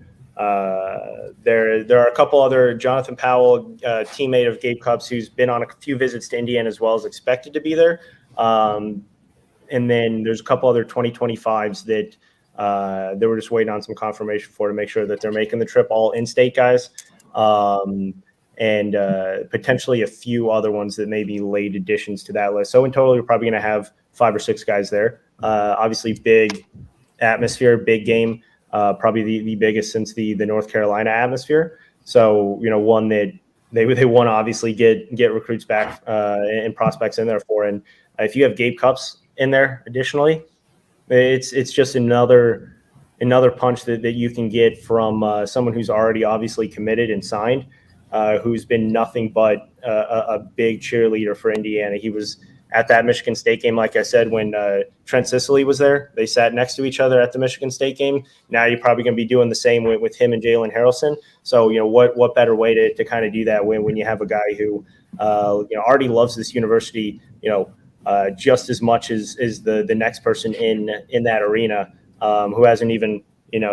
there are a couple other. Jonathan Powell, teammate of Gabe Cupps, who's been on a few visits to Indiana as well, is expected to be there. And then there's a couple other 2025s that they were just waiting on some confirmation for to make sure that they're making the trip, all in-state guys. And potentially a few other ones that may be late additions to that list. So in total, you're probably going to have 5 or 6 guys there. Obviously, big atmosphere, big game, probably the biggest since the North Carolina atmosphere. So, one that they want to obviously get recruits back and prospects in there for. And if you have Gabe Cupps in there additionally, it's just another punch that you can get from someone who's already obviously committed and signed, who's been nothing but a big cheerleader for Indiana. He was at that Michigan State game, like I said, when Trent Sicily was there. They sat next to each other at the Michigan State game. Now you're probably going to be doing the same with him and Jalen Harrelson. So, what better way to kind of do that when you have a guy who, already loves this university, just as much as the next person in that arena, who hasn't even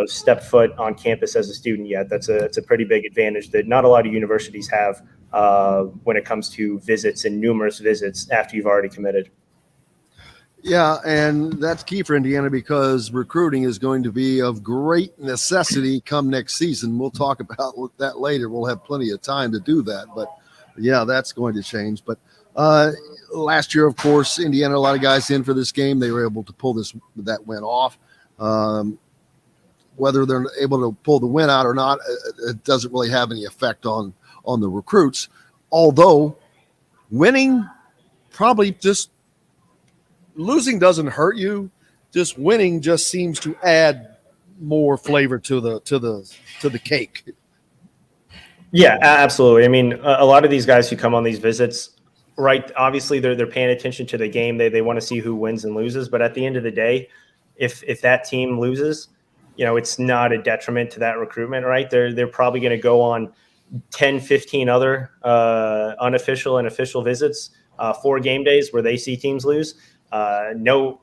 stepped foot on campus as a student yet. That's a pretty big advantage that not a lot of universities have when it comes to visits and numerous visits after you've already committed. Yeah, and that's key for Indiana because recruiting is going to be of great necessity come next season. We'll talk about that later. We'll have plenty of time to do that, but yeah, that's going to change. But last year, of course, Indiana, a lot of guys in for this game. They were able to pull that win off. Whether they're able to pull the win out or not, it doesn't really have any effect on the recruits. Although winning, probably just losing doesn't hurt you. Just winning just seems to add more flavor to the cake. Yeah, absolutely. I mean, a lot of these guys who come on these visits, right? Obviously, they're paying attention to the game. They want to see who wins and loses. But at the end of the day, if that team loses, it's not a detriment to that recruitment, right? They're probably going to go on 10, 15 other unofficial and official visits, 4 game days where they see teams lose. No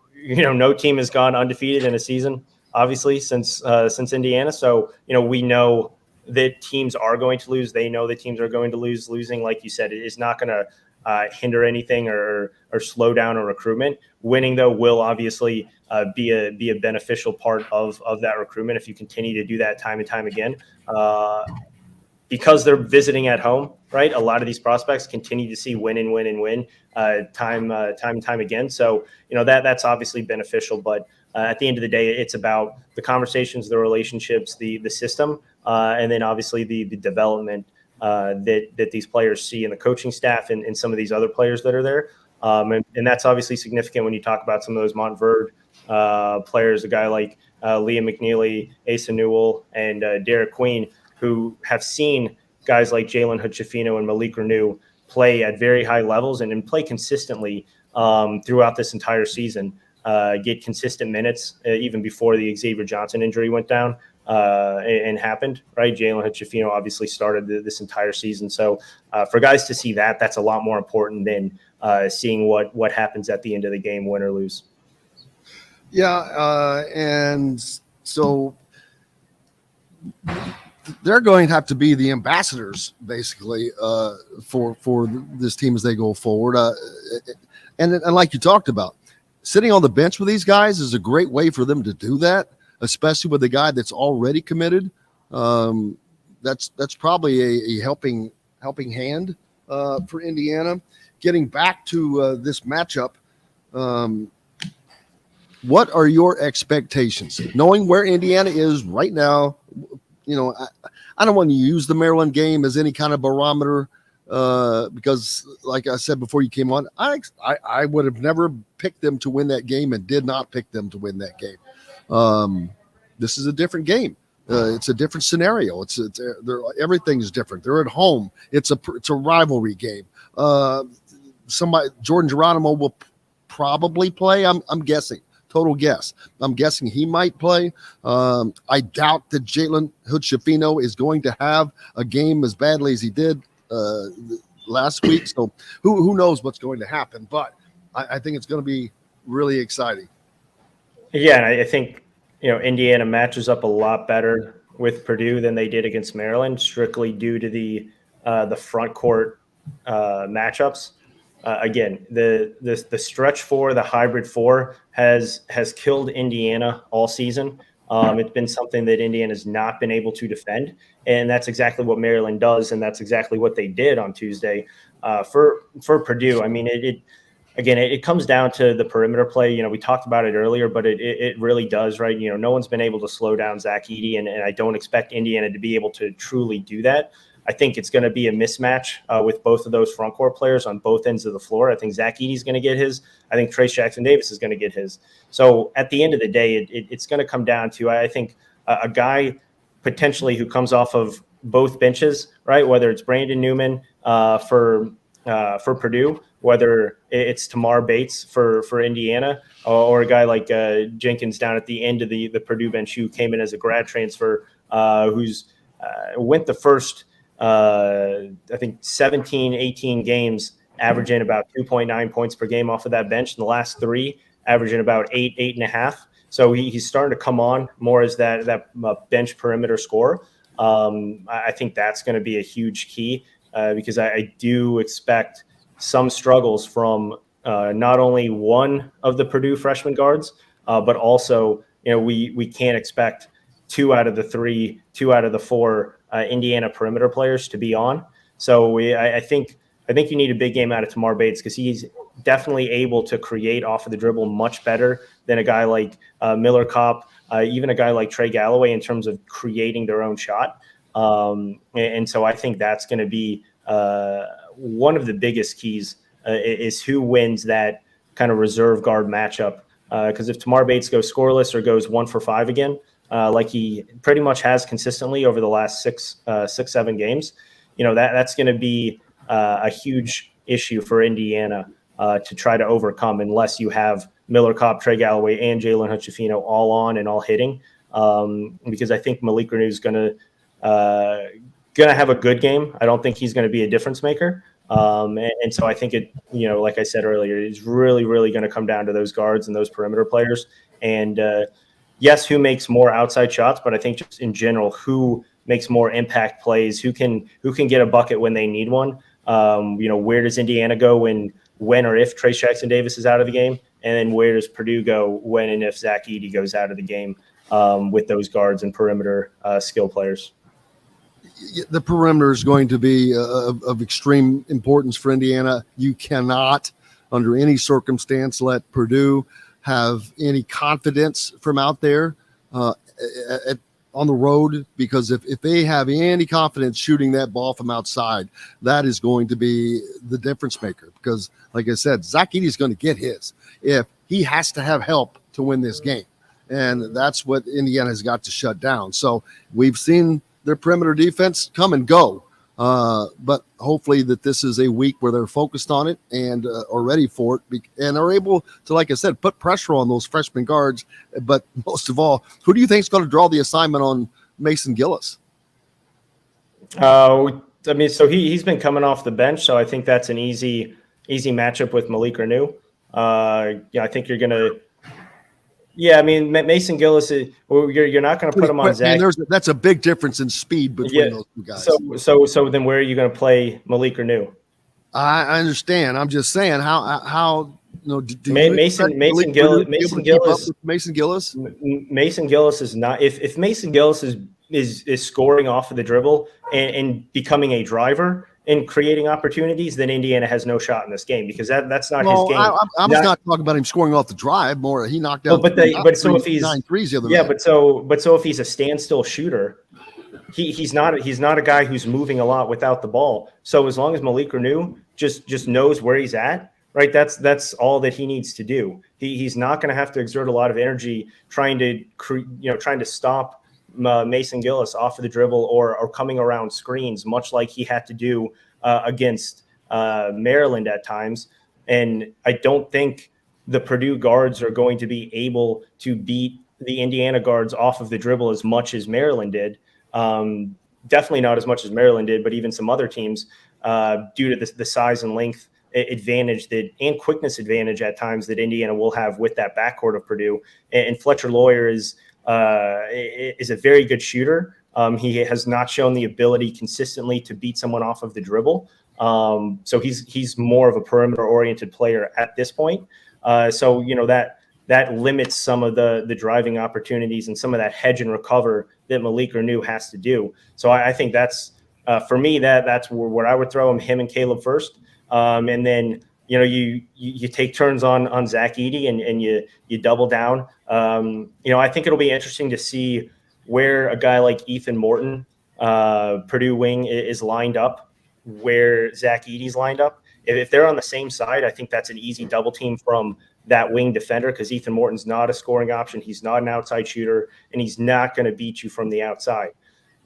team has gone undefeated in a season, obviously, since Indiana. So, we know that teams are going to lose. They know that teams are going to lose. Losing, like you said, it is not going to hinder anything or slow down a recruitment. Winning, though, will obviously be a beneficial part of that recruitment if you continue to do that time and time again. because they're visiting at home, right? A lot of these prospects continue to see win and win and win time and time again. So, that's obviously beneficial. But at the end of the day, it's about the conversations, the relationships, the system, and then obviously the development that these players see in the coaching staff and some of these other players that are there. And that's obviously significant when you talk about some of those Montverde players, a guy like Liam McNeely, Asa Newell, and Derek Queen, who have seen guys like Jalen Hood-Schifino and Malik Renew play at very high levels and play consistently throughout this entire season, get consistent minutes even before the Xavier Johnson injury went down and happened, right? Jalen Hood-Schifino obviously started this entire season. So for guys to see that, that's a lot more important than seeing what happens at the end of the game, win or lose. Yeah, and so they're going to have to be the ambassadors, basically, for this team as they go forward. And like you talked about, sitting on the bench with these guys is a great way for them to do that, especially with a guy that's already committed. That's probably a helping hand for Indiana. Getting back to this matchup, what are your expectations? Knowing where Indiana is right now, I don't want to use the Maryland game as any kind of barometer because, like I said before you came on, I would have never picked them to win that game and did not pick them to win that game. This is a different game. It's a different scenario. Everything is different. They're at home. It's a rivalry game. Jordan Geronimo will probably play. I'm guessing. Total guess. I'm guessing he might play. I doubt that Jalen Hood-Schifino is going to have a game as badly as he did last week. So who knows what's going to happen? But I think it's going to be really exciting. Yeah, and I think Indiana matches up a lot better with Purdue than they did against Maryland, strictly due to the front court matchups. Again, the stretch four, the hybrid four has killed Indiana all season. It's been something that Indiana's not been able to defend, and that's exactly what Maryland does, and that's exactly what they did on Tuesday for Purdue. I mean, it comes down to the perimeter play. We talked about it earlier, but it really does, right? No one's been able to slow down Zach Edey, and I don't expect Indiana to be able to truly do that. I think it's going to be a mismatch with both of those front court players on both ends of the floor. I think Zach Edey's going to get his. I think Trace Jackson-Davis is going to get his. So at the end of the day, it's going to come down to, I think, a guy potentially who comes off of both benches, right? Whether it's Brandon Newman for Purdue, whether it's Tamar Bates for Indiana, or a guy like Jenkins down at the end of the Purdue bench who came in as a grad transfer, who's went the first – I think 17, 18 games, averaging about 2.9 points per game off of that bench. In the last three, averaging about 8.5. So he's starting to come on more as that bench perimeter scorer. I think that's going to be a huge key because I do expect some struggles from not only one of the Purdue freshman guards, but also we can't expect 2 out of the 3, 2 out of the 4 Indiana perimeter players to be on. So I think you need a big game out of Tamar Bates because he's definitely able to create off of the dribble much better than a guy like Miller Kopp, even a guy like Trey Galloway in terms of creating their own shot. And so I think that's going to be one of the biggest keys is who wins that kind of reserve guard matchup. Because if Tamar Bates goes scoreless or goes 1 for 5 again, like he pretty much has consistently over the last 6-7 games, that's going to be a huge issue for Indiana to try to overcome unless you have Miller Kopp, Trey Galloway, and Jalen Hood-Schifino all on and all hitting. Because I think Malik Renew is going to have a good game. I don't think he's going to be a difference maker. And so I think like I said earlier, it's really, really going to come down to those guards and those perimeter players. And yes, who makes more outside shots, but I think just in general, who makes more impact plays, who can get a bucket when they need one. Where does Indiana go when or if Trace Jackson-Davis is out of the game? And then where does Purdue go when and if Zach Edey goes out of the game with those guards and perimeter skill players? the perimeter is going to be of extreme importance for Indiana. You cannot, under any circumstance, let Purdue have any confidence from out there on the road, because if they have any confidence shooting that ball from outside, that is going to be the difference maker. Because, like I said, Zach Edey is going to get his if he has to have help to win this game. And that's what Indiana has got to shut down. So we've seen their perimeter defense come and go. But hopefully that this is a week where they're focused on it and are ready for it and are able to, like I said, put pressure on those freshman guards. But most of all, who do you think is going to draw the assignment on Mason Gillis? I mean, so he's been coming off the bench, so I think that's an easy matchup with Malik Renew. I think you're going to. Yeah, I mean, Mason Gillis is. You're not going to put him on Zach. That's a big difference in speed between those two guys. So then where are you going to play Malik Renew? I understand. I'm just saying how Mason Gillis is not. If Mason Gillis is scoring off of the dribble and becoming a driver and creating opportunities, then Indiana has no shot in this game, because that's not his game. I was not talking about him scoring off the drive. More, he knocked out. So if he's 9 threes the other night. But so if he's a standstill shooter, he's not a guy who's moving a lot without the ball. So as long as Malik Renew just knows where he's at, right, that's all that he needs to do. He's not going to have to exert a lot of energy trying to stop Mason Gillis off of the dribble or coming around screens, much like he had to do against Maryland at times. And I don't think the Purdue guards are going to be able to beat the Indiana guards off of the dribble as much as Maryland did. Definitely not as much as Maryland did, but even some other teams, due to the size and length advantage and quickness advantage at times that Indiana will have with that backcourt of Purdue. And Fletcher Lawyer is a very good shooter. He has not shown the ability consistently to beat someone off of the dribble. So he's more of a perimeter oriented player at this point. So that limits some of the driving opportunities and some of that hedge and recover that Malik Renew has to do. So I think that's for me that's where I would throw him and Caleb first. And then you take turns on Zach Edey and you double down. I think it'll be interesting to see where a guy like Ethan Morton, Purdue wing, is lined up, where Zach Edey's lined up. If they're on the same side, I think that's an easy double team from that wing defender, because Ethan Morton's not a scoring option. He's not an outside shooter, and he's not going to beat you from the outside.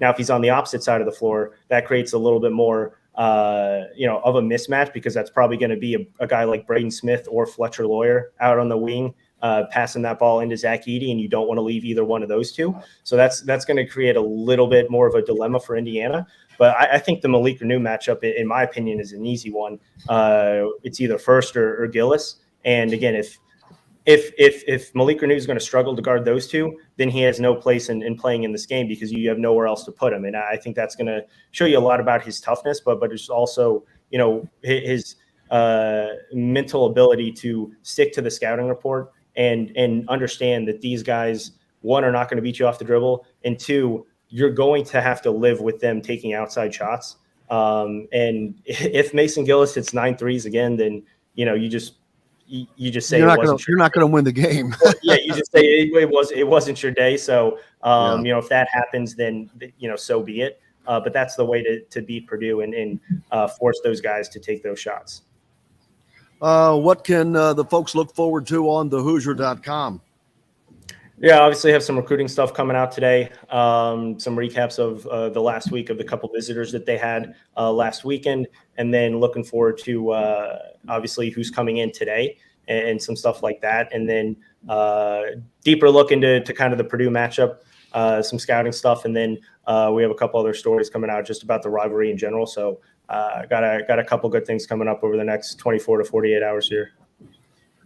Now, if he's on the opposite side of the floor, that creates a little bit more of a mismatch, because that's probably going to be a guy like Braden Smith or Fletcher Lawyer out on the wing, passing that ball into Zach Edey, and you don't want to leave either one of those two. So that's going to create a little bit more of a dilemma for Indiana. But I think the Malik Renew matchup, in my opinion, is an easy one. It's either First or Gillis. And again, if Malik Renew is going to struggle to guard those two, then he has no place in playing in this game, because you have nowhere else to put him. And I think that's going to show you a lot about his toughness, but it's also, his mental ability to stick to the scouting report and understand that these guys, one, are not going to beat you off the dribble, and two, you're going to have to live with them taking outside shots. And if Mason Gillis hits 9 threes again, then you just say you're not going to win the game. Yeah, you just say it wasn't your day. So if that happens, then so be it. But that's the way to beat Purdue and force those guys to take those shots. What can the folks look forward to on thehoosier.com? Yeah, obviously have some recruiting stuff coming out today. Some recaps of the last week of the couple visitors that they had last weekend, and then looking forward to obviously who's coming in today and some stuff like that. And then deeper look into kind of the Purdue matchup, some scouting stuff, and then we have a couple other stories coming out just about the rivalry in general. So got a couple good things coming up over the next 24 to 48 hours here.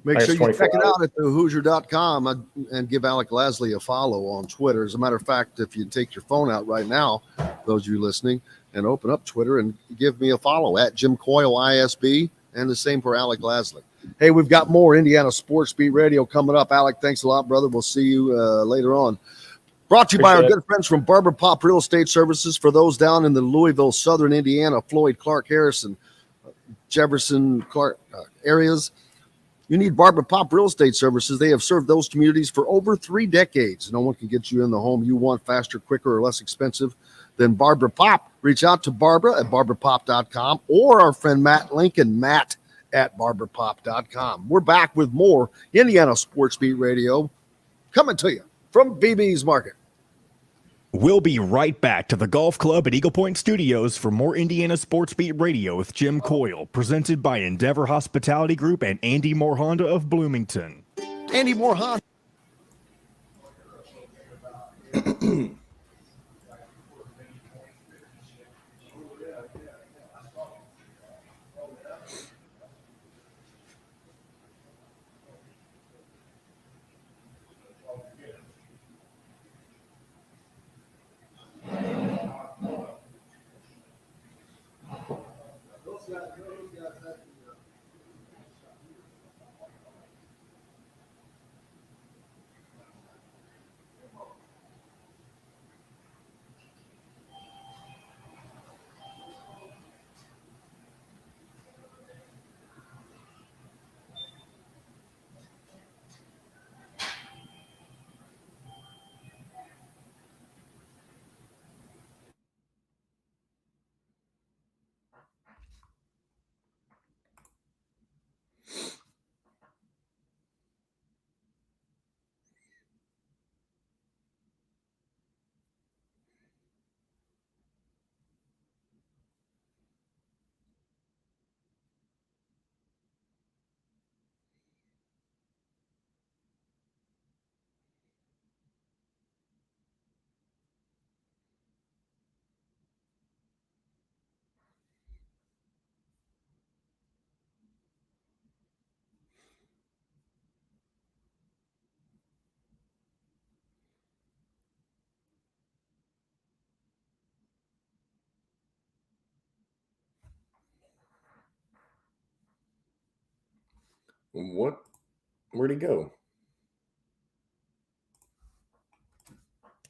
Make sure you check it out at thehoosier.com and give Alec Lasley a follow on Twitter. As a matter of fact, if you take your phone out right now, those of you listening, and open up Twitter and give me a follow at Jim Coyle ISB, and the same for Alec Lasley. Hey, we've got more Indiana Sports Beat Radio coming up. Alec, thanks a lot, brother. We'll see you later on. Brought to you by our Appreciate it. good friends from Barber Pop Real Estate Services. For those down in the Louisville, Southern Indiana, Floyd, Clark, Harrison, Jefferson, Clark areas, you need Barber Pop Real Estate Services. They have served those communities for over 3 decades. No one can get you in the home you want faster, quicker, or less expensive than Barbara Pop. Reach out to Barbara at barberpop.com or our friend Matt Lincoln, Matt at barberpop.com. We're back with more Indiana Sports Beat Radio coming to you from BB's Market. We'll be right back to the golf club at Eagle Point Studios for more Indiana Sports Beat Radio with Jim Coyle, presented by Endeavor Hospitality Group and Andy Moore Honda of Bloomington. Andy Moore Honda. What? Where'd he go?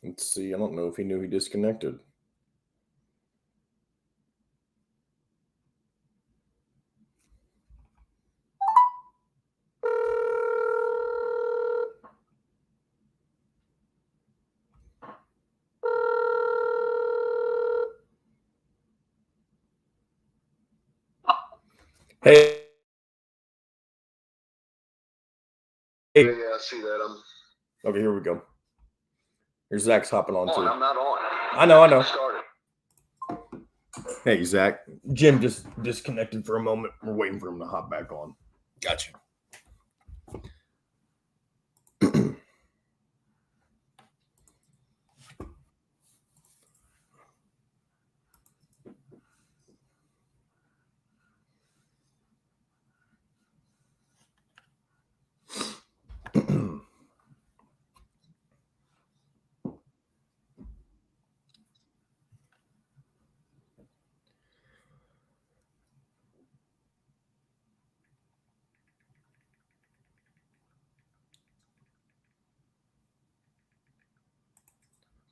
Let's see. I don't know if he knew he disconnected. Hey. Yeah, I see that. Okay, here we go. Here's Zach's hopping on too. I'm not on. I know. Started. Hey, Zach. Jim just disconnected for a moment. We're waiting for him to hop back on. Gotcha.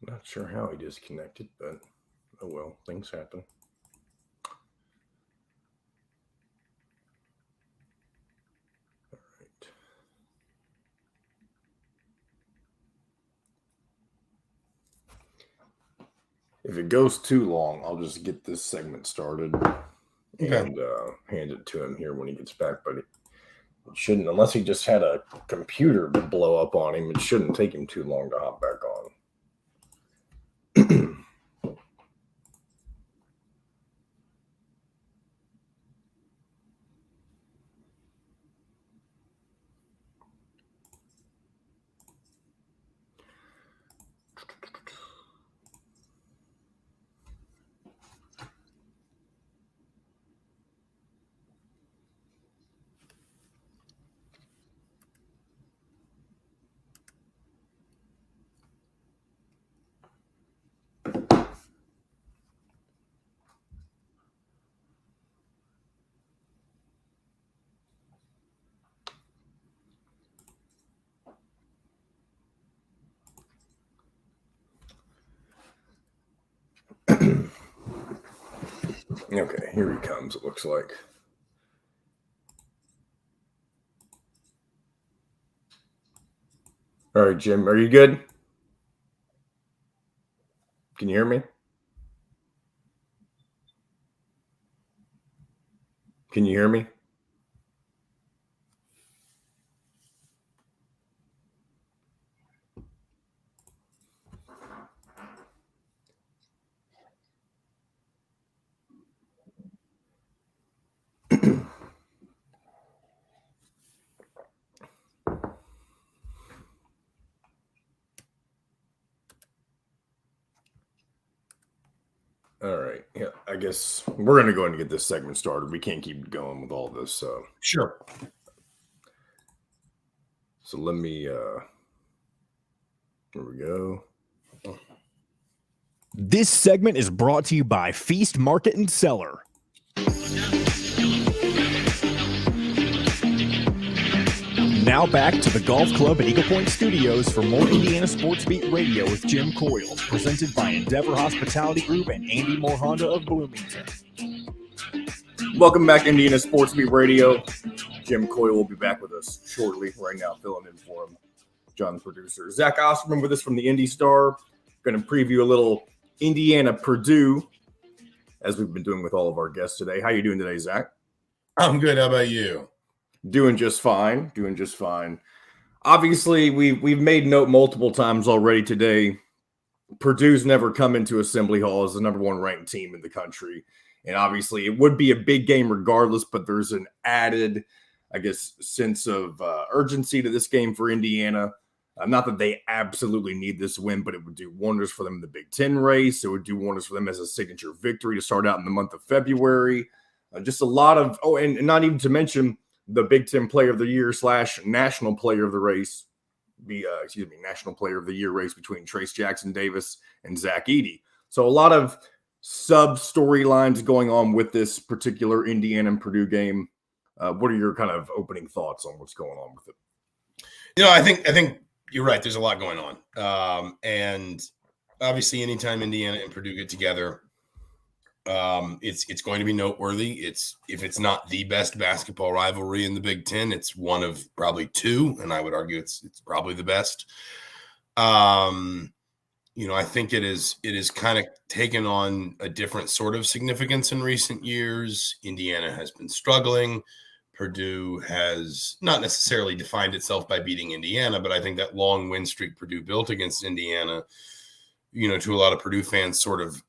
Not sure how he disconnected, but oh well, things happen. All right. If it goes too long, I'll just get this segment started and hand it to him here when he gets back. But it shouldn't, unless he just had a computer to blow up on him, it shouldn't take him too long to hop back on. Okay, here he comes, it looks like. All right, Jim, are you good? Can you hear me? Can you hear me? All right. Yeah, I guess we're going to go ahead and get this segment started. We can't keep going with all this. So Sure. So let me, here we go. This segment is brought to you by Feast Market and Cellar. Now back to the Golf Club at Eagle Point Studios for more Indiana Sports Beat Radio with Jim Coyle, presented by Endeavor Hospitality Group and Andy Moore Honda of Bloomington. Welcome back to Indiana Sports Beat Radio. Jim Coyle will be back with us shortly. Right now, filling in for him, John, the producer. Zach Osterman with us from the Indy Star. Going to preview a little Indiana-Purdue, as we've been doing with all of our guests today. How you doing today, Zach? I'm good. How about you? Doing just fine. Obviously, we've made note multiple times already today. Purdue's never come into Assembly Hall as the number one ranked team in the country. And obviously, it would be a big game regardless, but there's an added, I guess, sense of urgency to this game for Indiana. Not that they absolutely need this win, but it would do wonders for them in the Big Ten race. It would do wonders for them as a signature victory to start out in the month of February. Just a lot of, and not even to mention the Big Ten Player of the Year / National Player of the Race, National Player of the Year race between Trace Jackson Davis and Zach Edey. So a lot of sub storylines going on with this particular Indiana and Purdue game. What are your kind of opening thoughts on what's going on with it? You know, I think you're right. There's a lot going on. And obviously anytime Indiana and Purdue get together, it's going to be noteworthy. If it's not the best basketball rivalry in the Big Ten, it's one of probably two, and I would argue it's probably the best. I think it is kind of taken on a different sort of significance in recent years. Indiana has been struggling. Purdue has not necessarily defined itself by beating Indiana, but I think that long win streak Purdue built against Indiana, to a lot of Purdue fans sort of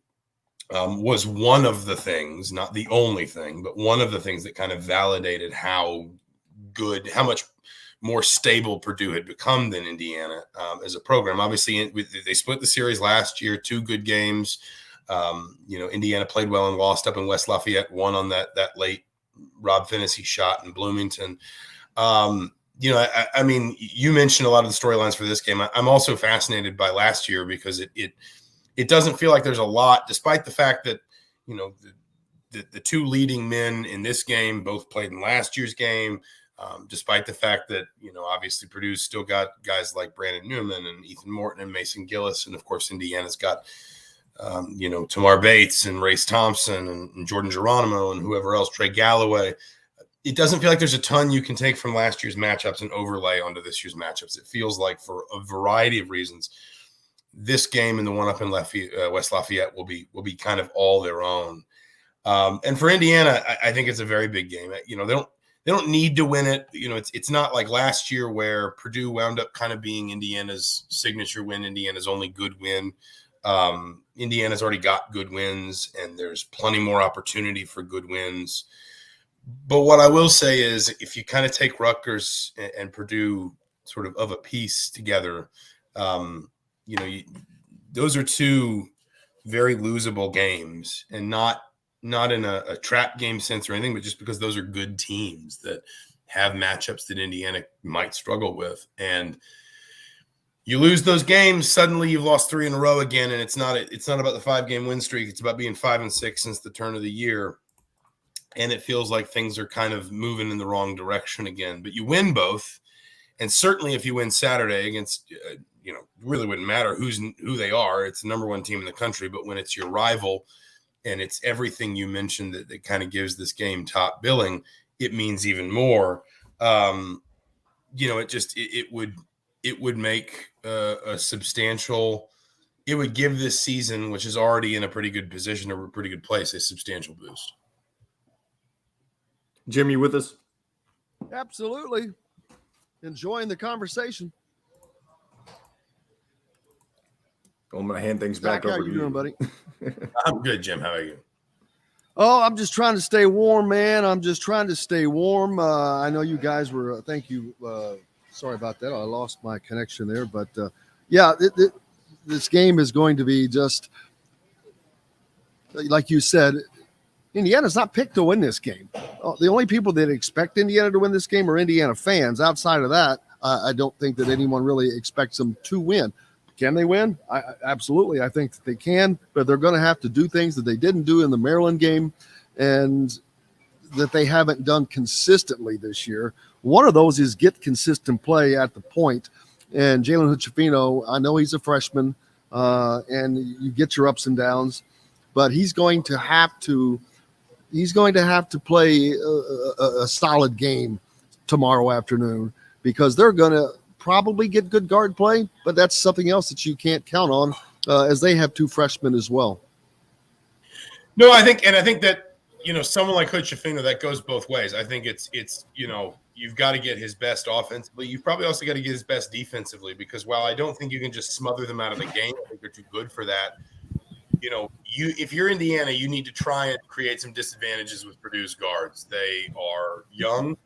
was one of the things, not the only thing, but one of the things that kind of validated how much more stable Purdue had become than Indiana as a program. Obviously, they split the series last year, 2 good games. Indiana played well and lost up in West Lafayette, won on that late Rob Finney shot in Bloomington. I mean, you mentioned a lot of the storylines for this game. I'm also fascinated by last year because it doesn't feel like there's a lot, despite the fact that, the 2 leading men in this game both played in last year's game, despite the fact that, obviously Purdue's still got guys like Brandon Newman and Ethan Morton and Mason Gillis. And of course, Indiana's got, Tamar Bates and Race Thompson and Jordan Geronimo and whoever else, Trey Galloway. It doesn't feel like there's a ton you can take from last year's matchups and overlay onto this year's matchups. It feels like for a variety of reasons, this game and the one up in West Lafayette will be kind of all their own. And for Indiana, I think it's a very big game. They don't need to win it. It's not like last year where Purdue wound up kind of being Indiana's signature win, Indiana's only good win. Indiana's already got good wins, and there's plenty more opportunity for good wins. But what I will say is, if you kind of take Rutgers and Purdue sort of a piece together, those are 2 very losable games, and not in a trap game sense or anything, but just because those are good teams that have matchups that Indiana might struggle with. And you lose those games, suddenly you've lost 3 in a row again, and it's not about the 5-game win streak. It's about being 5-6 since the turn of the year. And it feels like things are kind of moving in the wrong direction again. But you win both, and certainly if you win Saturday against really wouldn't matter who they are. It's the number 1 team in the country. But when it's your rival, and it's everything you mentioned that kind of gives this game top billing, it means even more. It would make a substantial. It would give this season, which is already in a pretty good position or a pretty good place, a substantial boost. Jim, you with us? Absolutely. Enjoying the conversation. I'm going to hand things Zach, back over how to you you. doing, buddy? I'm good, Jim. How are you? Oh, I'm just trying to stay warm, man. I'm just trying to stay warm. I know you guys were, thank you. Sorry about that. I lost my connection there. But, this game is going to be just, like you said, Indiana's not picked to win this game. The only people that expect Indiana to win this game are Indiana fans. Outside of that, I don't think that anyone really expects them to win. Can they win? Absolutely. I think that they can, but they're going to have to do things that they didn't do in the Maryland game and that they haven't done consistently this year. One of those is get consistent play at the point. And Jalen Hood-Schifino, I know he's a freshman, and you get your ups and downs, but he's going to have to play a solid game tomorrow afternoon because they're going to probably get good guard play, but that's something else that you can't count on as they have two freshmen as well. No, I think that, someone like Hood-Schifino, that goes both ways. I think it's you've got to get his best offensively. You've probably also got to get his best defensively because while I don't think you can just smother them out of the game, I think they're too good for that. If you're Indiana, you need to try and create some disadvantages with Purdue's guards. They are young.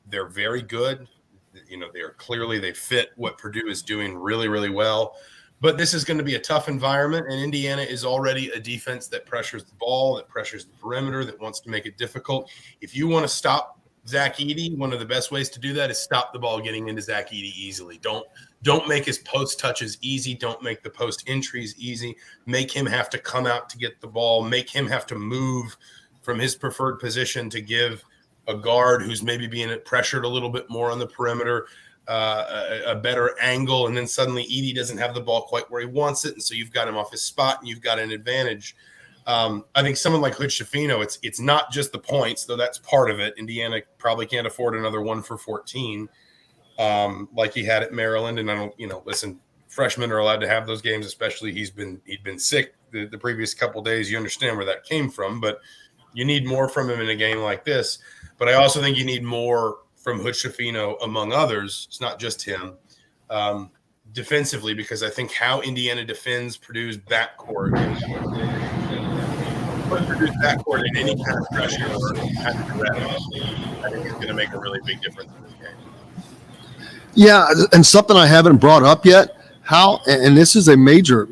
They're very good. They fit what Purdue is doing really, really well. But this is going to be a tough environment, and Indiana is already a defense that pressures the ball, that pressures the perimeter, that wants to make it difficult. If you want to stop Zach Edey, one of the best ways to do that is stop the ball getting into Zach Edey easily. Don't make his post touches easy. Don't make the post entries easy. Make him have to come out to get the ball. Make him have to move from his preferred position to give a guard who's maybe being pressured a little bit more on the perimeter a better angle, and then suddenly Edey doesn't have the ball quite where he wants it, and so you've got him off his spot, and you've got an advantage. I think someone like Hood-Schifino, it's not just the points, though that's part of it. Indiana probably can't afford another 1 for 14 like he had at Maryland, and I don't, listen, freshmen are allowed to have those games, especially he'd been sick the previous couple days. You understand where that came from, but you need more from him in a game like this. But I also think you need more from Hood-Schifino, among others. It's not just him. Defensively, because I think how Indiana defends Purdue's backcourt, put Purdue's backcourt in any kind of pressure or kind of threat, I think is going to make a really big difference in this game. Yeah, and something I haven't brought up yet, and this is a major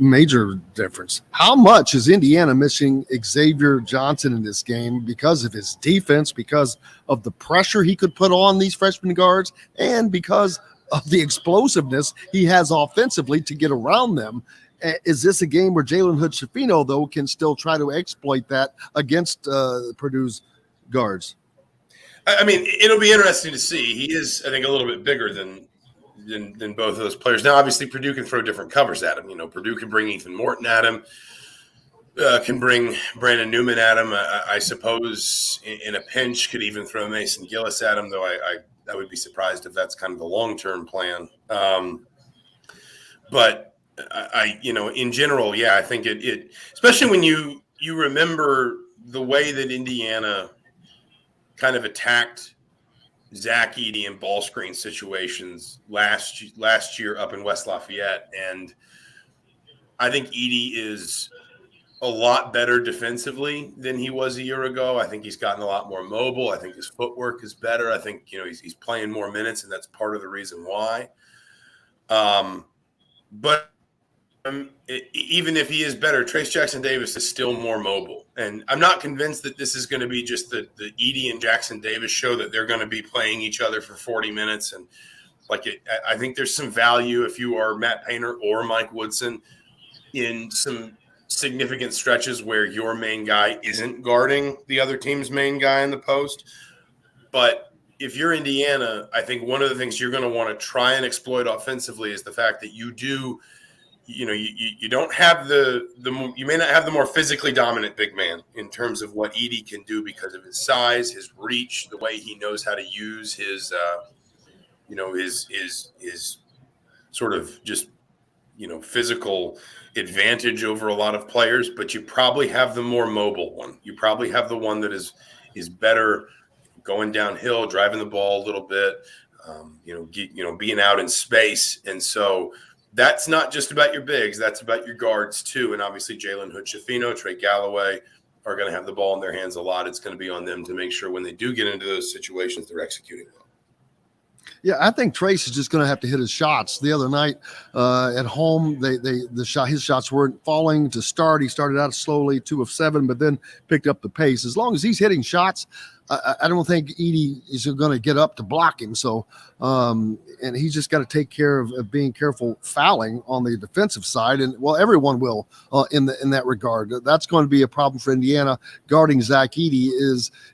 difference. How much is Indiana missing Xavier Johnson in this game because of his defense, because of the pressure he could put on these freshman guards, and because of the explosiveness he has offensively to get around them? Is this a game where Jalen Hood-Schifino, though, can still try to exploit that against Purdue's guards? I mean, it'll be interesting to see. He is, I think, a little bit bigger than both of those players. Now, obviously, Purdue can throw different covers at him. Purdue can bring Ethan Morton at him, can bring Brandon Newman at him. I suppose in a pinch could even throw Mason Gillis at him, though I would be surprised if that's kind of the long-term plan. But in general, yeah, I think it especially when you remember the way that Indiana kind of attacked Zach Edey in ball screen situations last year up in West Lafayette. And I think Edey is a lot better defensively than he was a year ago. I think he's gotten a lot more mobile. I think his footwork is better. I think, he's playing more minutes, and that's part of the reason why. But even if he is better, Trace Jackson Davis is still more mobile. And I'm not convinced that this is going to be just the Edey and Jackson Davis show, that they're going to be playing each other for 40 minutes. And I think there's some value if you are Matt Painter or Mike Woodson in some significant stretches where your main guy isn't guarding the other team's main guy in the post. But if you're Indiana, I think one of the things you're going to want to try and exploit offensively is the fact that you do you don't have you may not have the more physically dominant big man in terms of what Edey can do because of his size, his reach, the way he knows how to use his his sort of just physical advantage over a lot of players, but you probably have the more mobile one. You probably have the one that is better going downhill, driving the ball a little bit, being out in space. And so that's not just about your bigs. That's about your guards too. And obviously Jalen Hood-Schifino, Trey Galloway are going to have the ball in their hands a lot. It's going to be on them to make sure when they do get into those situations, they're executing well. Yeah, I think Trace is just going to have to hit his shots. The other night at home, his shots weren't falling to start. He started out slowly, 2 of 7, but then picked up the pace. As long as he's hitting shots, I don't think Edey is going to get up to block him. So, and he's just got to take care of being careful fouling on the defensive side. And well, everyone will in that regard. That's going to be a problem for Indiana. Guarding Zach Edey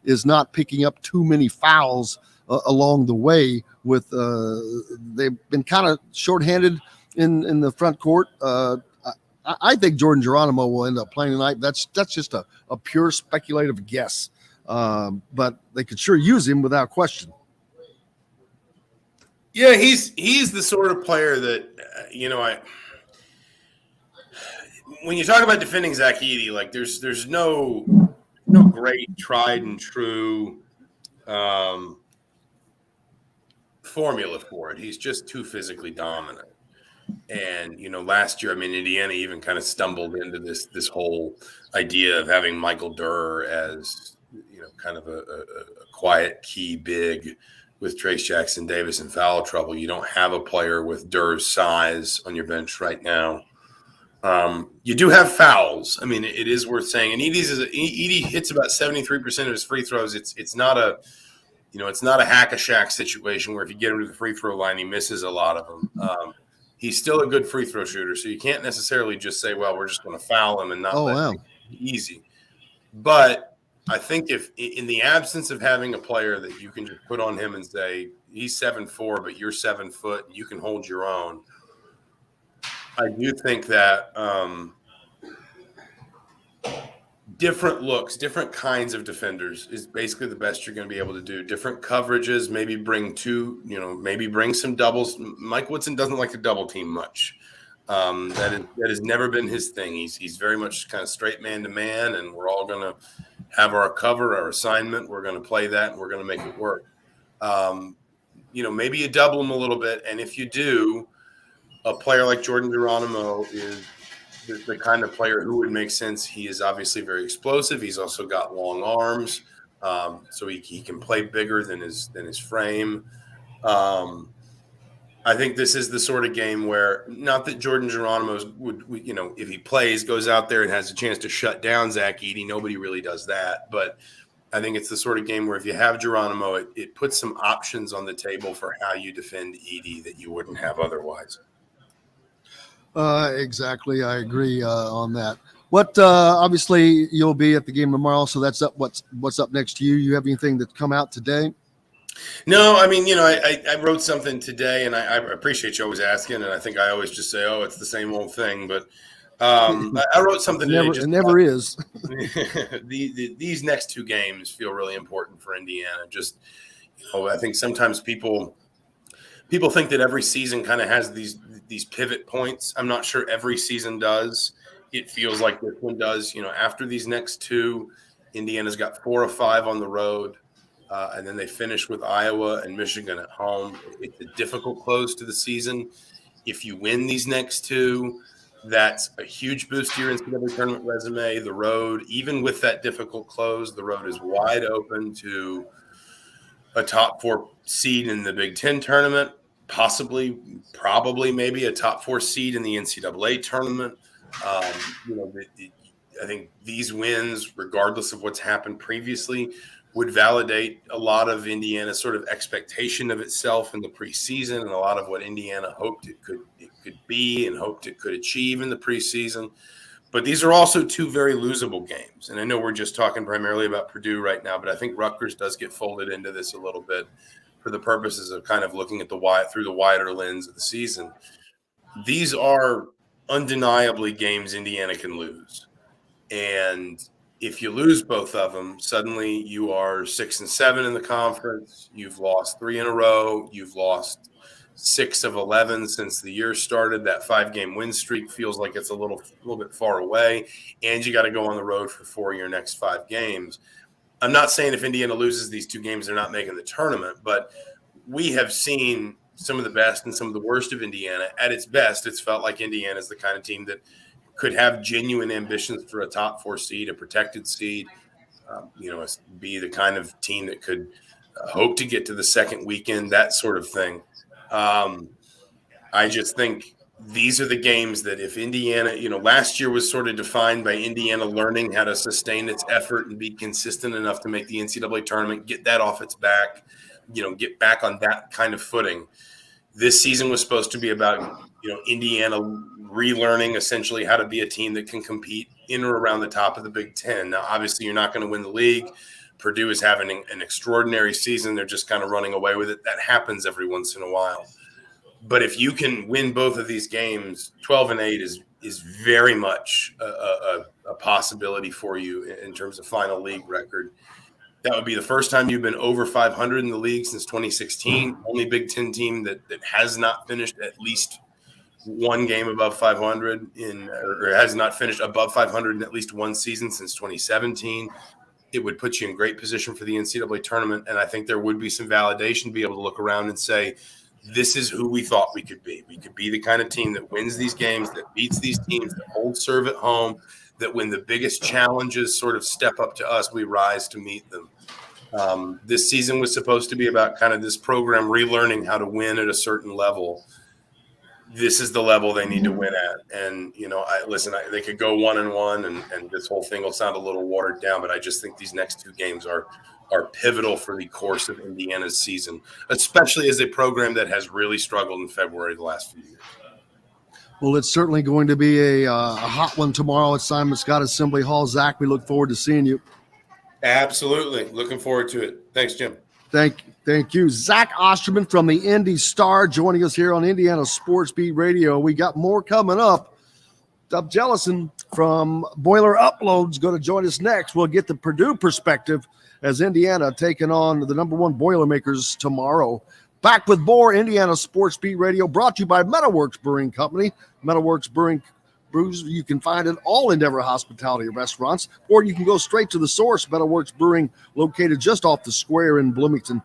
is not picking up too many fouls along the way. With they've been kind of shorthanded in the front court. I think Jordan Geronimo will end up playing tonight. That's just a pure speculative guess, but they could sure use him without question. Yeah, he's the sort of player that when you talk about defending Zach Edey, like there's no great tried and true formula for it. He's just too physically dominant. And last year, Indiana even kind of stumbled into this whole idea of having Michael Durr as kind of a quiet key big with Trace Jackson Davis in foul trouble. You don't have a player with Durr's size on your bench right now. You do have fouls. It is worth saying. And Edey hits about 73% of his free throws. It's not a it's not a hack-a-shack situation where if you get him to the free throw line, he misses a lot of them. He's still a good free throw shooter, so you can't necessarily just say, well, we're just going to foul him and not let it be easy. But I think if in the absence of having a player that you can just put on him and say, he's 7'4", but you're 7 foot, and you can hold your own, I do think that different looks, different kinds of defenders is basically the best you're going to be able to do. Different coverages, maybe bring maybe bring some doubles. Mike Woodson doesn't like to double team much. That has never been his thing. He's very much kind of straight man to man, and we're all going to have our cover, our assignment. We're going to play that, and we're going to make it work. Maybe you double him a little bit, and if you do, a player like Jordan Geronimo is the kind of player who would make sense. He is obviously very explosive. He's also got long arms, so he can play bigger than his frame. I think this is the sort of game where, not that Jordan Geronimo would if he plays, goes out there and has a chance to shut down Zach Edey. Nobody really does that, but I think it's the sort of game where if you have Geronimo, it puts some options on the table for how you defend Edey that you wouldn't have otherwise. Exactly. I agree on that. What obviously you'll be at the game tomorrow, so that's up. What's up next to you? You have anything that's come out today? No, I wrote something today, and I appreciate you always asking, and I think I always just say, oh, it's the same old thing, but I wrote something today. It never is. These next 2 games feel really important for Indiana. Just, I think sometimes people think that every season kind of has these pivot points. I'm not sure every season does. It feels like this one does. After these next 2, Indiana's got 4 of 5 on the road, and then they finish with Iowa and Michigan at home. It's a difficult close to the season. If you win these next 2, that's a huge boost to your NCAA tournament resume. The road, even with that difficult close, the road is wide open to a top 4 seed in the Big Ten tournament. Probably, maybe a top 4 seed in the NCAA tournament. I think these wins, regardless of what's happened previously, would validate a lot of Indiana's sort of expectation of itself in the preseason, and a lot of what Indiana hoped it could be and hoped it could achieve in the preseason. But these are also 2 very losable games. And I know we're just talking primarily about Purdue right now, but I think Rutgers does get folded into this a little bit for the purposes of kind of looking at through the wider lens of the season. These are undeniably games Indiana can lose. And if you lose both of them, suddenly you are 6-7 in the conference. You've lost 3 in a row. You've lost 6 of 11 since the year started. That 5-game win streak feels like it's a little bit far away. And you got to go on the road for 4 of your next 5 games. I'm not saying if Indiana loses these 2 games, they're not making the tournament, but we have seen some of the best and some of the worst of Indiana. At its best, it's felt like Indiana is the kind of team that could have genuine ambitions for a top 4 seed, a protected seed, be the kind of team that could hope to get to the second weekend, that sort of thing. I just think these are the games that if Indiana, last year was sort of defined by Indiana learning how to sustain its effort and be consistent enough to make the NCAA tournament, get that off its back, get back on that kind of footing. This season was supposed to be about, Indiana relearning essentially how to be a team that can compete in or around the top of the Big Ten. Now, obviously, you're not going to win the league. Purdue is having an extraordinary season. They're just kind of running away with it. That happens every once in a while. But if you can win both of these games, 12-8 is very much a possibility for you in terms of final league record. That would be the first time you've been over 500 in the league since 2016. Only Big Ten team that has not finished at least one game above 500 or has not finished above 500 in at least one season since 2017. It would put you in great position for the NCAA tournament. And I think there would be some validation to be able to look around and say, this is who we thought we could be. We could be the kind of team that wins these games, that beats these teams, that holds serve at home, that when the biggest challenges sort of step up to us, we rise to meet them. This season was supposed to be about kind of this program relearning how to win at a certain level. This is the level they need to win at. And, they could go 1-1 and this whole thing will sound a little watered down, but I just think these next 2 games are pivotal for the course of Indiana's season, especially as a program that has really struggled in February the last few years. Well, it's certainly going to be a hot one tomorrow at Simon Scott Assembly Hall. Zach, we look forward to seeing you. Absolutely. Looking forward to it. Thanks, Jim. Thank you. Zach Osterman from the Indy Star joining us here on Indiana Sports Beat Radio. We got more coming up. Jellison from Boiler Uploads going to join us next. We'll get the Purdue perspective as Indiana taking on the number 1 Boilermakers tomorrow. Back with more Indiana Sports Beat Radio, brought to you by Metalworks Brewing Company. Metalworks Brewing brews you can find at all Endeavor Hospitality restaurants, or you can go straight to the source, Metalworks Brewing, located just off the square in Bloomington.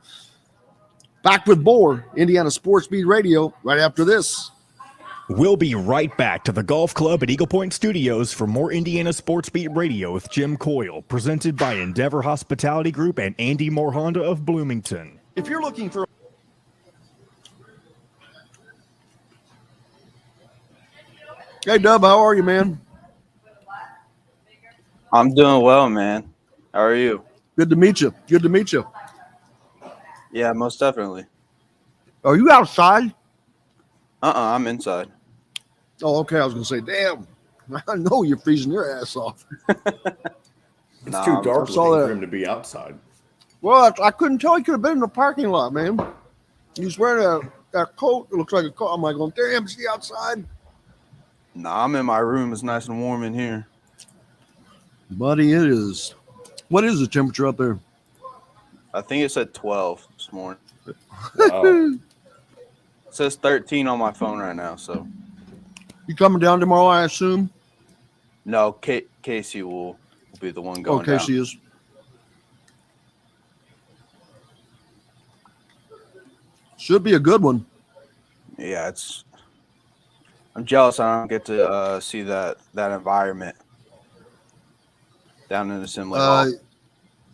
Back with more Indiana Sports Beat Radio right after this. We'll be right back to the Golf Club at Eagle Point Studios for more Indiana Sports Beat Radio with Jim Coyle, presented by Endeavor Hospitality Group and Andy Moore Honda of Bloomington. If you're looking for Hey, Dub, how are you, man? I'm doing well, man. How are you? Good to meet you. Yeah, most definitely. Are you outside? I'm inside. Oh, okay. I was going to say, damn, I know you're freezing your ass off. It's too dark for him to be outside. Well, I couldn't tell. He could have been in the parking lot, man. He was wearing that coat. It looks like a coat. I'm like, going, damn, is he outside? Nah, I'm in my room. It's nice and warm in here. Buddy, it is. What is the temperature up there? I think it's at 12 this morning. Wow. It says 13 on my phone right now, so. You coming down tomorrow, I assume? No, Casey will be the one going down. Casey is. Should be a good one. Yeah, I'm jealous I don't get to see that environment down in Assembly Hall.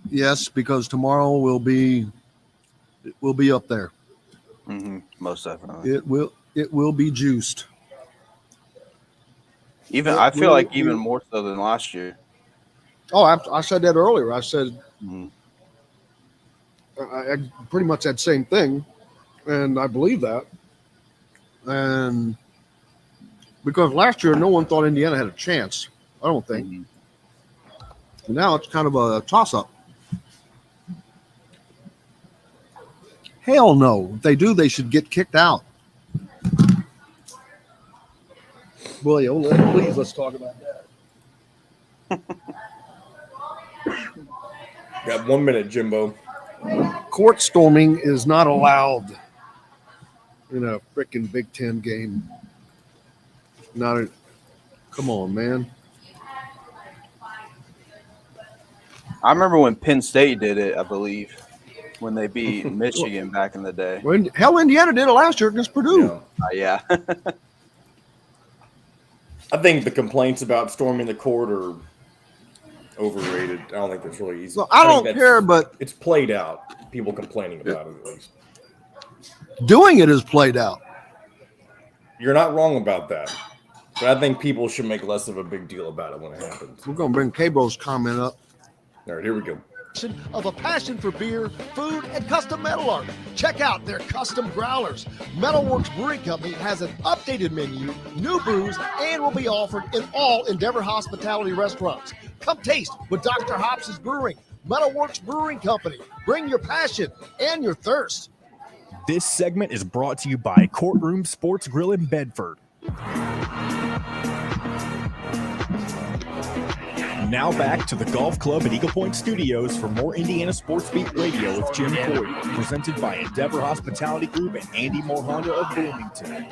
Yes, because tomorrow will be up there. Mm-hmm, most definitely. It will be juiced. I feel like even more so than last year. Oh, I said that earlier. I said I pretty much that same thing, and I believe that. And because last year no one thought Indiana had a chance, I don't think. And now it's kind of a toss-up. Hell no. If they do, they should get kicked out. Boy, please, let's talk about that. Got 1 minute, Jimbo. Court storming is not allowed in a freaking Big Ten game. Come on, man. I remember when Penn State did it, I believe, when they beat Michigan back in the day. Hell, Indiana did it last year against Purdue. Yeah. I think the complaints about storming the court are overrated. I don't think that's really easy. Well, I don't care, but it's played out. People complaining about it, at least. Doing it is played out. You're not wrong about that. But I think people should make less of a big deal about it when it happens. We're going to bring Cabro's comment up. All right, here we go. Of a passion for beer, food, and custom metal art. Check out their custom growlers. Metalworks Brewing Company has an updated menu, new brews, and will be offered in all Endeavor Hospitality restaurants. Come taste what Dr. Hops is brewing. Metalworks Brewing Company. Bring your passion and your thirst. This segment is brought to you by Courtroom Sports Grill in Bedford. Now back to the Golf Club at Eagle Point Studios for more Indiana Sports Beat Radio with Jim Coyle, presented by Endeavor Hospitality Group and Andy Moore Honda of Bloomington.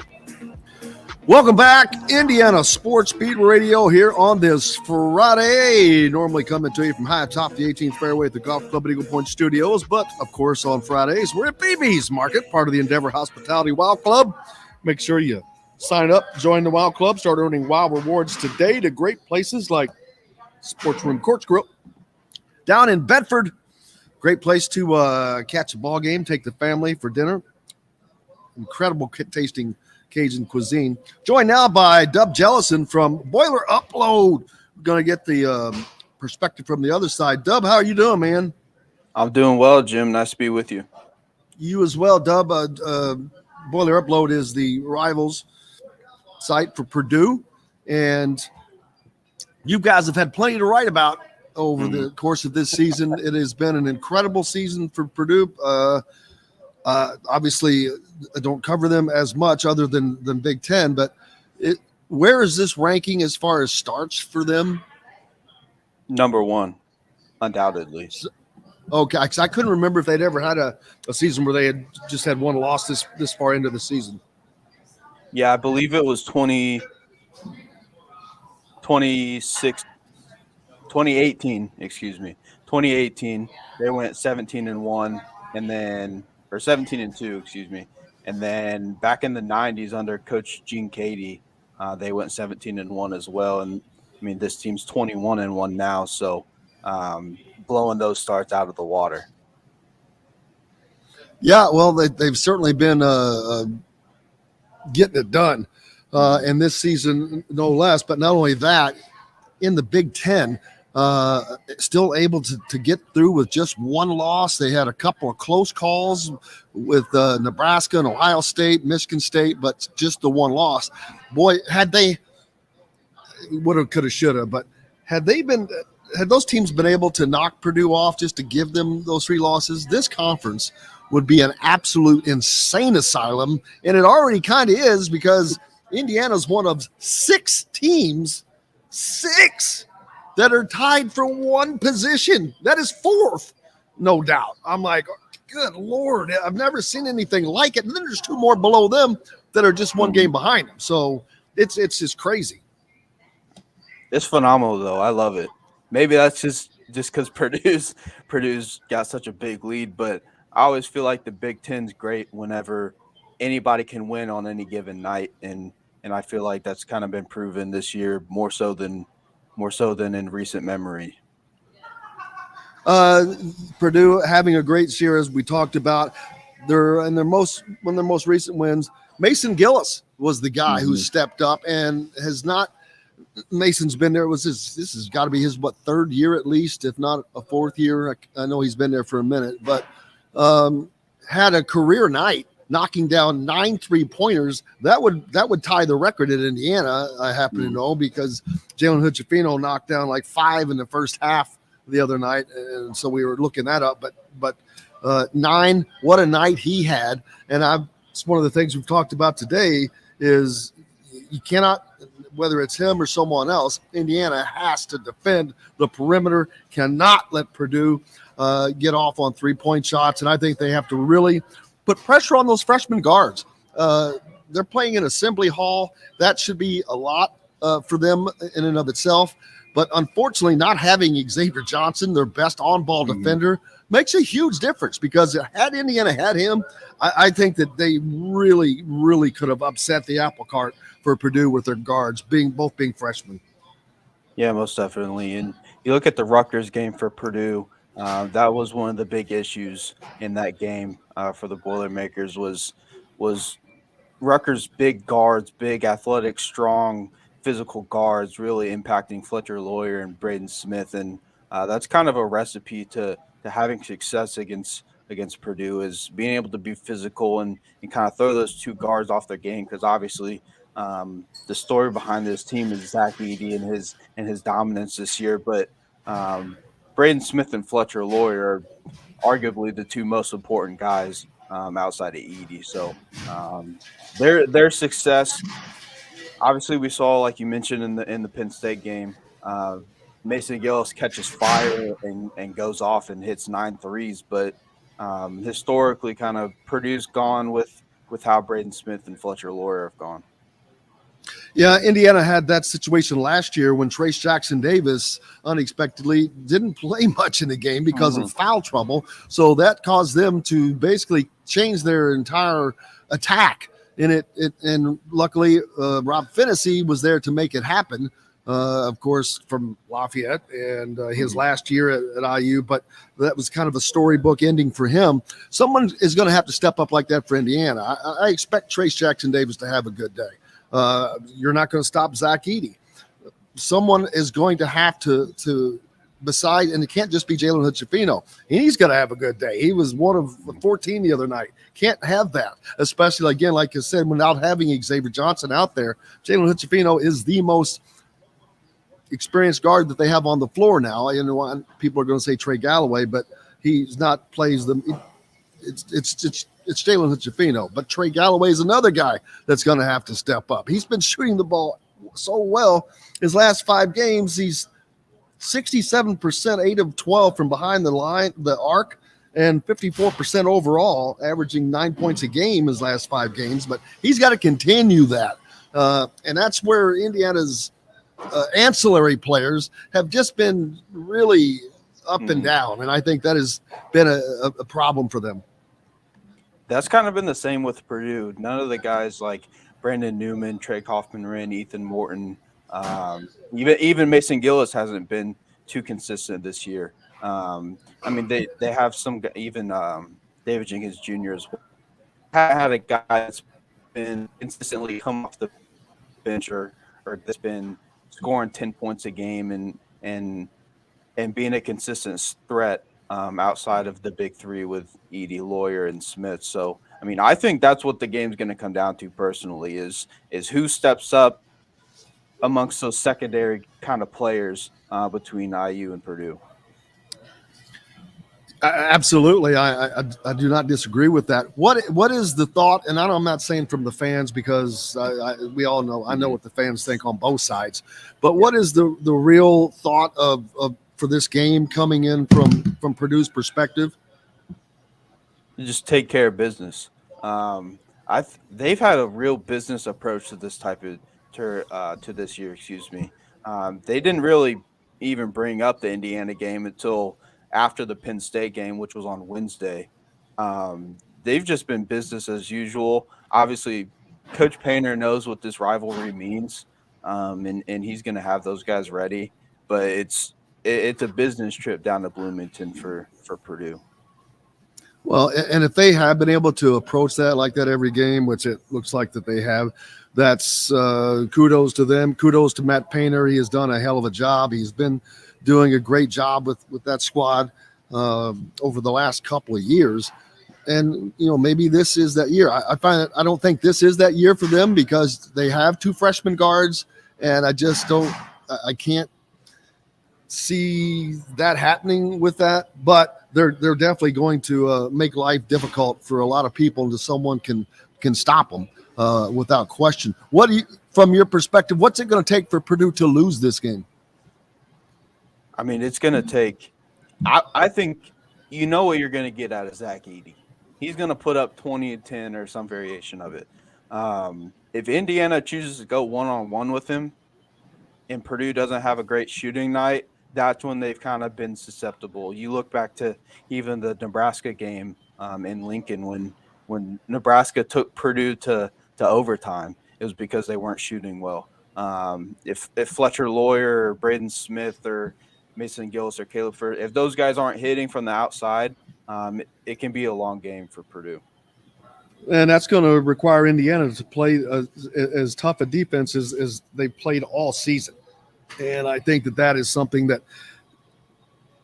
Welcome back, Indiana Sports Beat Radio here on this Friday. Normally coming to you from high atop the 18th fairway at the Golf Club at Eagle Point Studios, but of course on Fridays we're at BB's Market, part of the Endeavor Hospitality Wild Club. Make sure you sign up, join the Wild Club, start earning wild rewards today to great places like Sports Room Courts Grill down in Bedford. Great place to catch a ball game, take the family for dinner. Incredible tasting Cajun cuisine. Joined now by Dub Jellison from Boiler Upload. We're going to get the perspective from the other side. Dub, how are you doing, man? I'm doing well, Jim. Nice to be with you. You as well, Dub. Boiler Upload is the rivals site for Purdue, and you guys have had plenty to write about over the course of this season. It has been an incredible season for Purdue. Obviously, I don't cover them as much other than Big Ten, but where is this ranking as far as starts for them? Number one, undoubtedly. Okay, because I couldn't remember if they'd ever had a season where they had just had one loss this far into the season. Yeah, I believe it was 2018, excuse me. 2018, they went 17-1 and then – or 17-2, excuse me. And then back in the 90s under Coach Gene Cady, they went 17-1 as well. And, I mean, this team's 21-1 now, so blowing those starts out of the water. Yeah, well, they've certainly been getting it done. And this season, no less. But not only that, in the Big Ten, still able to get through with just one loss. They had a couple of close calls with Nebraska and Ohio State, Michigan State, but just the one loss. Boy, had they woulda, coulda, shoulda, but had those teams been able to knock Purdue off just to give them those three losses, this conference would be an absolute insane asylum. And it already kind of is, because Indiana's one of six teams that are tied for one position. That is fourth, no doubt. I'm like, good Lord, I've never seen anything like it. And then there's two more below them that are just one game behind them. So it's just crazy. It's phenomenal, though. I love it. Maybe that's just because Purdue's got such a big lead, but I always feel like the Big Ten's great whenever anybody can win on any given night, and I feel like that's kind of been proven this year more so than in recent memory. Purdue having a great year, as we talked about. One of their most recent wins, Mason Gillis was the guy who stepped up and has not. Mason's been there. This has got to be his third year at least, if not a fourth year. I know he's been there for a minute, but had a career night, knocking down 9 3-pointers. That would tie the record in Indiana, I happen to know, because Jalen Hood-Schifino knocked down like 5 in the first half the other night, and so we were looking that up. But 9, what a night he had! And it's one of the things we've talked about today is you cannot, whether it's him or someone else, Indiana has to defend the perimeter, cannot let Purdue get off on three-point shots. And I think they have to really put pressure on those freshman guards. They're playing in Assembly Hall. That should be a lot for them in and of itself. But unfortunately, not having Xavier Johnson, their best on-ball defender, makes a huge difference, because had Indiana had him, I think that they really, really could have upset the apple cart for Purdue with their guards both being freshmen. Yeah, most definitely. And you look at the Rutgers game for Purdue, that was one of the big issues in that game for the Boilermakers was Rutgers' big guards, big athletic, strong, physical guards really impacting Fletcher Lawyer and Braden Smith. And that's kind of a recipe to having success against Purdue, is being able to be physical and kind of throw those two guards off their game. Because obviously the story behind this team is Zach Edey and his dominance this year. But Braden Smith and Fletcher Lawyer are arguably the two most important guys outside of Edey. So their success, obviously, we saw, like you mentioned in the Penn State game, Mason Gillis catches fire and goes off and hits 9 threes. But historically, kind of Purdue's gone with how Braden Smith and Fletcher Lawyer have gone. Yeah, Indiana had that situation last year when Trace Jackson-Davis unexpectedly didn't play much in the game because of foul trouble. So that caused them to basically change their entire attack. And luckily, Rob Finney was there to make it happen, of course, from Lafayette and his last year at IU. But that was kind of a storybook ending for him. Someone is going to have to step up like that for Indiana. I expect Trace Jackson-Davis to have a good day. You're not going to stop Zach Edey. Someone is going to have to beside, and it can't just be Jalen Hood-Schifino. He's going to have a good day. He was one of 14 the other night. Can't have that, especially, again, like I said, without having Xavier Johnson out there. Jalen Hood-Schifino is the most experienced guard that they have on the floor now. You know, people are going to say Trey Galloway, but he's not plays them. It's Jalen Hood-Schifino, but Trey Galloway is another guy that's going to have to step up. He's been shooting the ball so well. His last 5 games, he's 67%, 8 of 12 from behind the arc, and 54% overall, averaging 9 points a game his last 5 games. But he's got to continue that. And that's where Indiana's ancillary players have just been really up and down. And I think that has been a problem for them. That's kind of been the same with Purdue. None of the guys like Brandon Newman, Trey Kaufman-Renn, Ethan Morton, even Mason Gillis hasn't been too consistent this year. I mean, they have some, even David Jenkins Jr. as well. Had a guy that's been consistently come off the bench or that's been scoring 10 points a game and being a consistent threat outside of the big three with Edey, Lawyer, and Smith. So, I mean, I think that's what the game's going to come down to personally is who steps up amongst those secondary kind of players between IU and Purdue. Absolutely. I do not disagree with that. What is the thought? And I'm not saying from the fans because we all know, I know what the fans think on both sides, but what is the real thought of for this game coming in from Purdue's perspective? Just take care of business. They've had a real business approach to this type of to this year. Excuse me. They didn't really even bring up the Indiana game until after the Penn State game, which was on Wednesday. They've just been business as usual. Obviously, Coach Painter knows what this rivalry means, and he's going to have those guys ready. But it's a business trip down to Bloomington for Purdue. Well, and if they have been able to approach that like that every game, which it looks like that they have, that's kudos to them. Kudos to Matt Painter. He has done a hell of a job. He's been doing a great job with that squad over the last couple of years. And, you know, maybe this is that year. I find that I don't think this is that year for them because they have 2 freshman guards, and I can't see that happening with that. But they're definitely going to make life difficult for a lot of people until someone can stop them without question. from your perspective, what's it going to take for Purdue to lose this game? I mean, it's going to take – I think you know what you're going to get out of Zach Edey. He's going to put up 20 and 10 or some variation of it. If Indiana chooses to go one-on-one with him and Purdue doesn't have a great shooting night, that's when they've kind of been susceptible. You look back to even the Nebraska game in Lincoln when Nebraska took Purdue to overtime, it was because they weren't shooting well. If Fletcher Lawyer or Braden Smith or Mason Gillis or Caleb Furr, if those guys aren't hitting from the outside, it can be a long game for Purdue. And that's going to require Indiana to play as tough a defense as they've played all season. And I think that is something that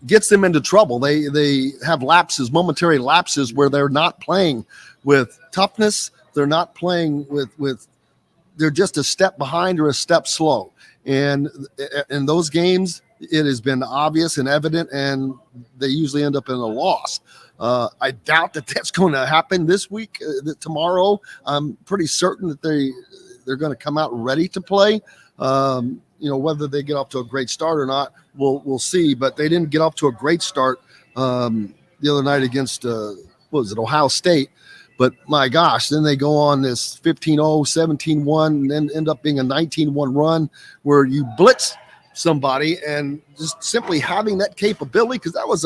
gets them into trouble. They have lapses, momentary lapses, where they're not playing with toughness. They're not playing with they're just a step behind or a step slow. And in those games, it has been obvious and evident, and they usually end up in a loss. I doubt that that's going to happen this week, tomorrow. I'm pretty certain that they're going to come out ready to play. Whether they get off to a great start or not, we'll see. But they didn't get off to a great start the other night against Ohio State. But my gosh, then they go on this 15-0, 17-1, and then end up being a 19-1 run where you blitz somebody, and just simply having that capability, because that was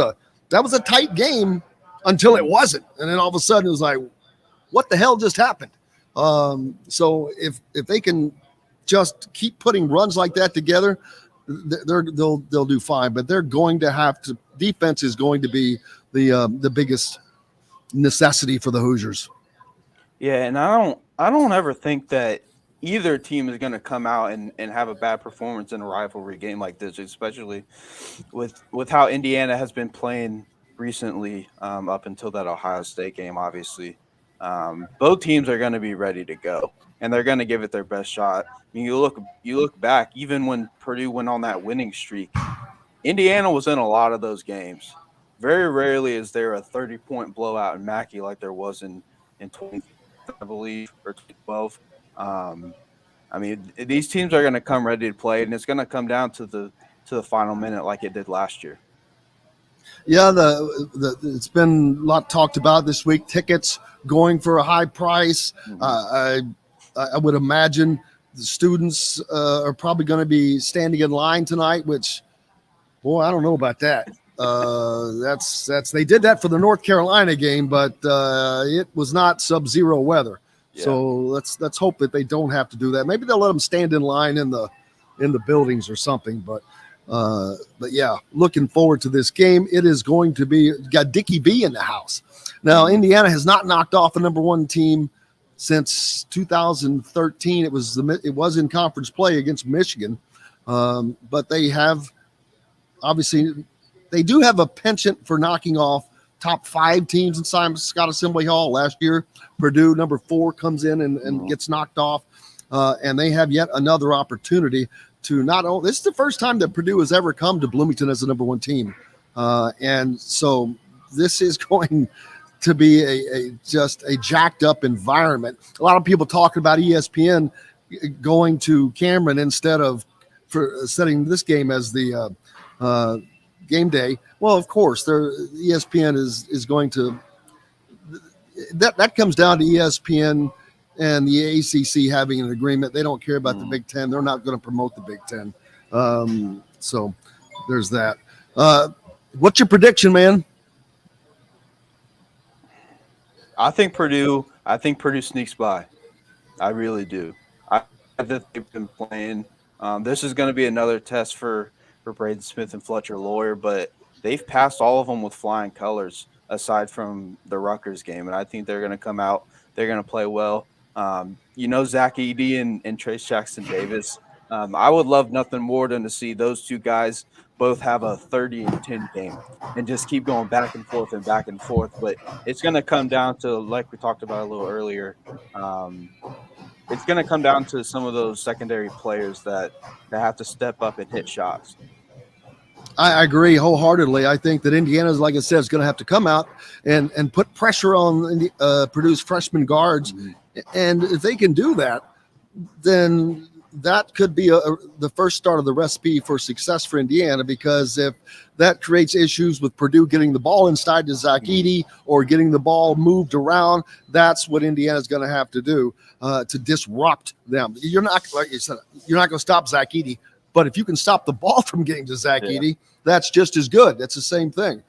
a tight game until it wasn't, and then all of a sudden it was like, what the hell just happened? So if they can just keep putting runs like that together, they'll do fine. But they're going to have to. Defense is going to be the biggest necessity for the Hoosiers. Yeah, and I don't ever think that either team is going to come out and have a bad performance in a rivalry game like this, especially with how Indiana has been playing recently up until that Ohio State game, obviously. Both teams are going to be ready to go, and they're going to give it their best shot. I mean, you look back, even when Purdue went on that winning streak, Indiana was in a lot of those games. Very rarely is there a 30-point blowout in Mackey like there was in 20, I believe, or 2012. I mean, these teams are going to come ready to play, and it's going to come down to the final minute like it did last year. Yeah, it's been a lot talked about this week. Tickets going for a high price. I would imagine the students are probably going to be standing in line tonight, which, boy, I don't know about that. They did that for the North Carolina game, but it was not sub-zero weather. Yeah. So let's hope that they don't have to do that. Maybe they'll let them stand in line in the buildings or something. But yeah, looking forward to this game. It is going to be got Dickie B in the house. Now, Indiana has not knocked off a number one team since 2013. It was in conference play against Michigan, but they have obviously they do have a penchant for knocking off top 5 teams in Scott Assembly Hall. Last year, Purdue, number 4, comes in and gets knocked off, and they have yet another opportunity to not only. This is the first time that Purdue has ever come to Bloomington as a number 1 team, and so this is going to be just a jacked up environment. A lot of people talking about ESPN going to Cameron instead of for setting this game as the game day. Well, of course, ESPN is going to that comes down to ESPN and the ACC having an agreement. They don't care about the Big Ten. They're not going to promote the Big Ten. So there's that. What's your prediction, man? I think Purdue sneaks by. I really do. I think they've been playing. This is going to be another test for Braden Smith and Fletcher Lawyer, but they've passed all of them with flying colors aside from the Rutgers game, and I think they're going to come out. They're going to play well. Zach Edey and Trace Jackson Davis. I would love nothing more than to see those two guys both have a 30-10 game and just keep going back and forth. But it's going to come down to, like we talked about a little earlier, it's going to come down to some of those secondary players that have to step up and hit shots. I agree wholeheartedly. I think that Indiana, like I said, is going to have to come out and put pressure on Purdue's freshman guards. And if they can do that, then that could be the first start of the recipe for success for Indiana, because if that creates issues with Purdue getting the ball inside to Zach Edey or getting the ball moved around, that's what Indiana's going to have to do to disrupt them. You're not, like you said, you're not going to stop Zach Edey, but if you can stop the ball from getting to Zach Edey, that's just as good. That's the same thing.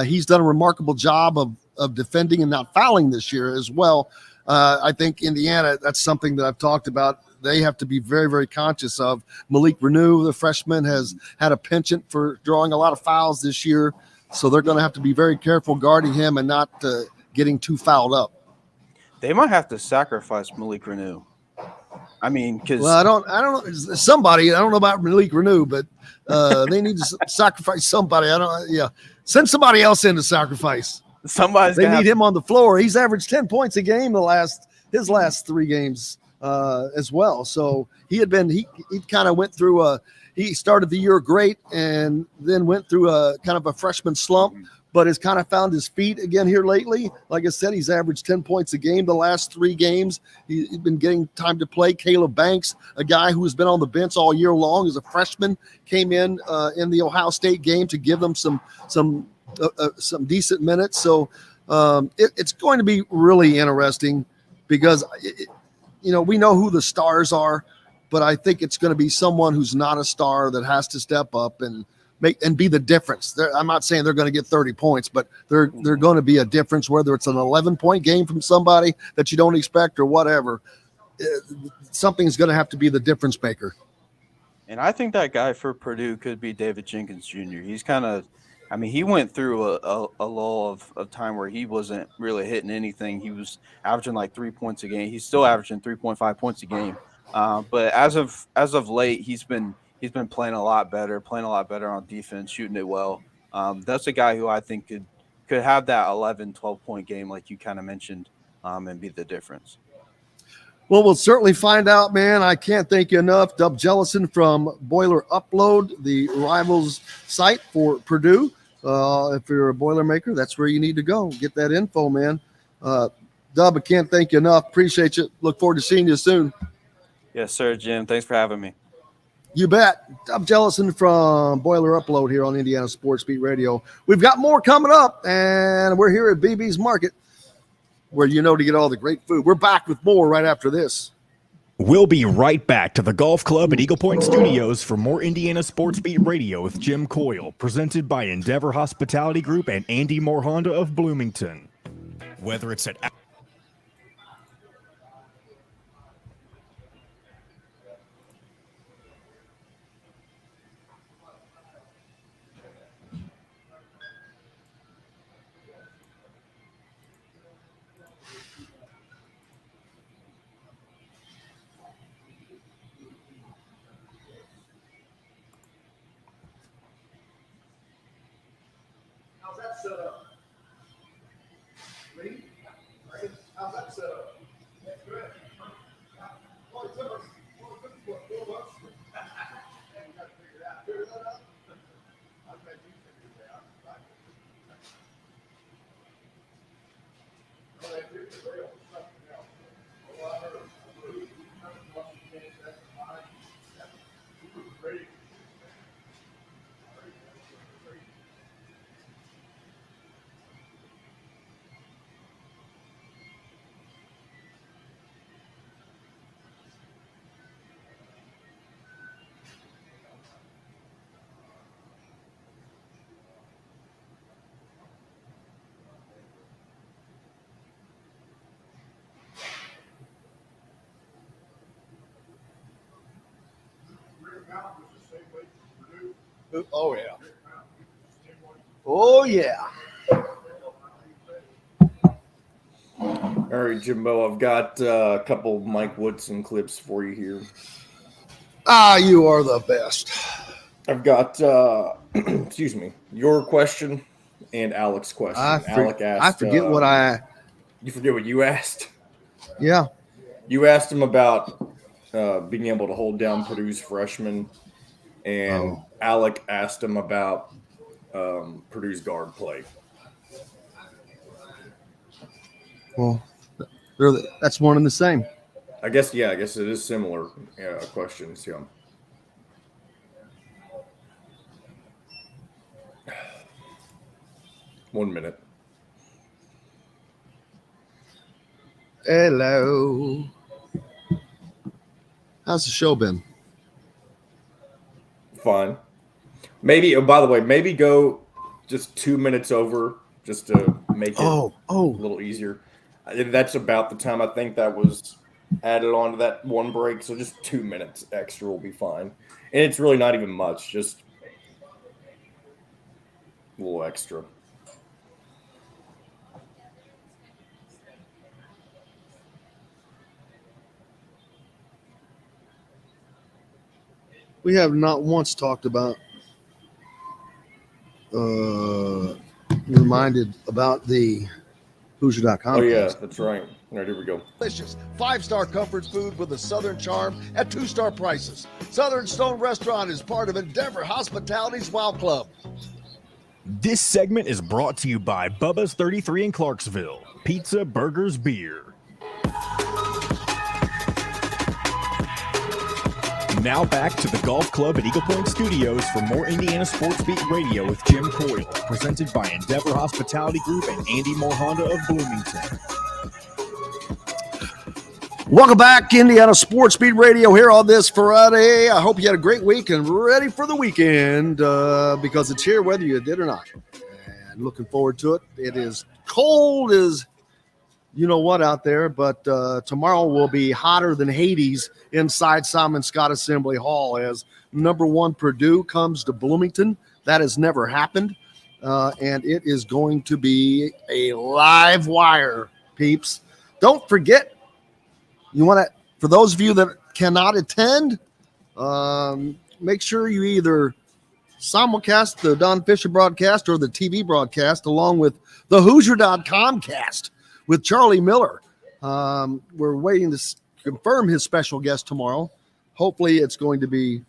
He's done a remarkable job of defending and not fouling this year as well. I think Indiana, that's something that I've talked about. They have to be very, very conscious of. Malik Renew, the freshman, has had a penchant for drawing a lot of fouls this year. So they're going to have to be very careful guarding him and not getting too fouled up. They might have to sacrifice Malik Renew. I mean, because I don't know. Somebody, I don't know about Malik Renew, but they need to sacrifice somebody. Send somebody else in to sacrifice. They need him on the floor. He's averaged 10 points a game his last 3 games as well. So he kind of went through he started the year great and then went through a kind of a freshman slump, but has kind of found his feet again here lately. Like I said, he's averaged 10 points a game the last 3 games. He's been getting time to play. Caleb Banks, a guy who has been on the bench all year long as a freshman, came in the Ohio State game to give them some decent minutes. So it's going to be really interesting because, we know who the stars are, but I think it's going to be someone who's not a star that has to step up and be the difference. I'm not saying they're going to get 30 points, but they're going to be a difference, whether it's an 11-point game from somebody that you don't expect or whatever. Something's going to have to be the difference maker. And I think that guy for Purdue could be David Jenkins Jr. He's kind of, he went through a lull of time where he wasn't really hitting anything. He was averaging like 3 points a game. He's still averaging 3.5 points a game. But as of late, he's been playing a lot better on defense, shooting it well. That's a guy who I think could have that 11, 12-point game like you kind of mentioned and be the difference. Well, we'll certainly find out, man. I can't thank you enough. Dub Jellison from Boiler Upload, the rivals site for Purdue. If you're a Boilermaker, that's where you need to go. Get that info, man. Dub, I can't thank you enough. Appreciate you. Look forward to seeing you soon. Yes, sir, Jim. Thanks for having me. You bet. Dub Jellison from Boiler Upload here on Indiana Sports Beat Radio. We've got more coming up, and we're here at BB's Market, where to get all the great food. We're back with more right after this. We'll be right back to the Golf Club at Eagle Point Studios for more Indiana Sports Beat Radio with Jim Coyle, presented by Endeavor Hospitality Group and Andy Moore Honda of Bloomington. Whether it's at How's that set up? Ready? How's that set up? That's good. Well, it took us 4 months. We got to figure it out. Figure that out? I'm glad you figured it out. Well, they did the rail or something else. Well, I heard. That's fine. He was great. Oh, yeah. Oh, yeah. All right, Jimbo, I've got a couple Mike Woodson clips for you here. You are the best. I've got, excuse me, your question and Alec's question. Alec asked. I forget what I. You forget what you asked? Yeah. You asked him about being able to hold down Purdue's freshmen, and Alec asked him about Purdue's guard play. Well, that's one and the same. I guess it is similar questions. Yeah. One minute. Hello. How's the show been? Fine. Maybe. Oh, by the way, maybe go just 2 minutes over just to make it a little easier. That's about the time I think that was added on to that one break. So just 2 minutes extra will be fine. And it's really not even much, just a little extra. We have not once talked about reminded about the Hoosier.com. Oh, yeah, that's right. All right, here we go. Delicious 5-star comfort food with a Southern charm at 2-star prices. Southern Stone Restaurant is part of Endeavor Hospitality's Wow Club. This segment is brought to you by Bubba's 33 in Clarksville. Pizza, burgers, beer. Now back to the Golf Club at Eagle Point Studios for more Indiana Sports Beat Radio with Jim Coyle, presented by Endeavor Hospitality Group and Andy Moore Honda of Bloomington. Welcome back, Indiana Sports Beat Radio here on this Friday. I hope you had a great week and ready for the weekend because it's here whether you did or not. And looking forward to it. It is cold as you know what out there, but tomorrow will be hotter than Hades inside Simon Scott Assembly Hall as number 1 Purdue comes to Bloomington. That has never happened, and it is going to be a live wire, peeps. Don't forget, you want to, for those of you that cannot attend, make sure you either simulcast the Don Fisher broadcast or the TV broadcast along with the Hoosier.com cast with Charlie Miller. We're waiting to confirm his special guest tomorrow. Hopefully it's going to be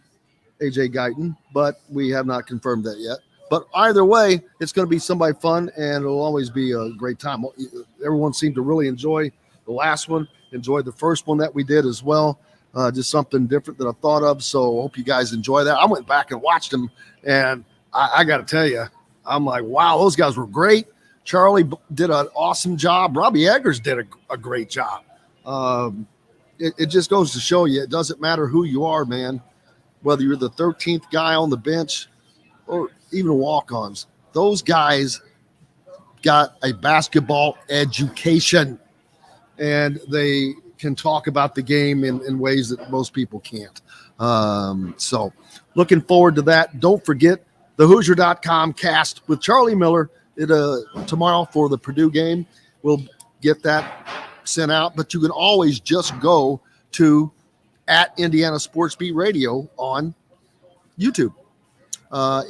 AJ Guyton, but we have not confirmed that yet. But either way, it's going to be somebody fun, and it'll always be a great time. Everyone seemed to really enjoy the last one, enjoyed the first one that we did as well. Just something different that I thought of, so hope you guys enjoy that. I went back and watched them, and I got to tell you, I'm like, wow, those guys were great. Charlie did an awesome job. Robbie Eggers did a great job. It just goes to show you, it doesn't matter who you are, man, whether you're the 13th guy on the bench or even walk-ons. Those guys got a basketball education, and they can talk about the game in ways that most people can't. So looking forward to that. Don't forget the Hoosier.com cast with Charlie Miller tomorrow for the Purdue game. We'll get that sent out, but you can always just go to @Indiana Sports Beat Radio on YouTube.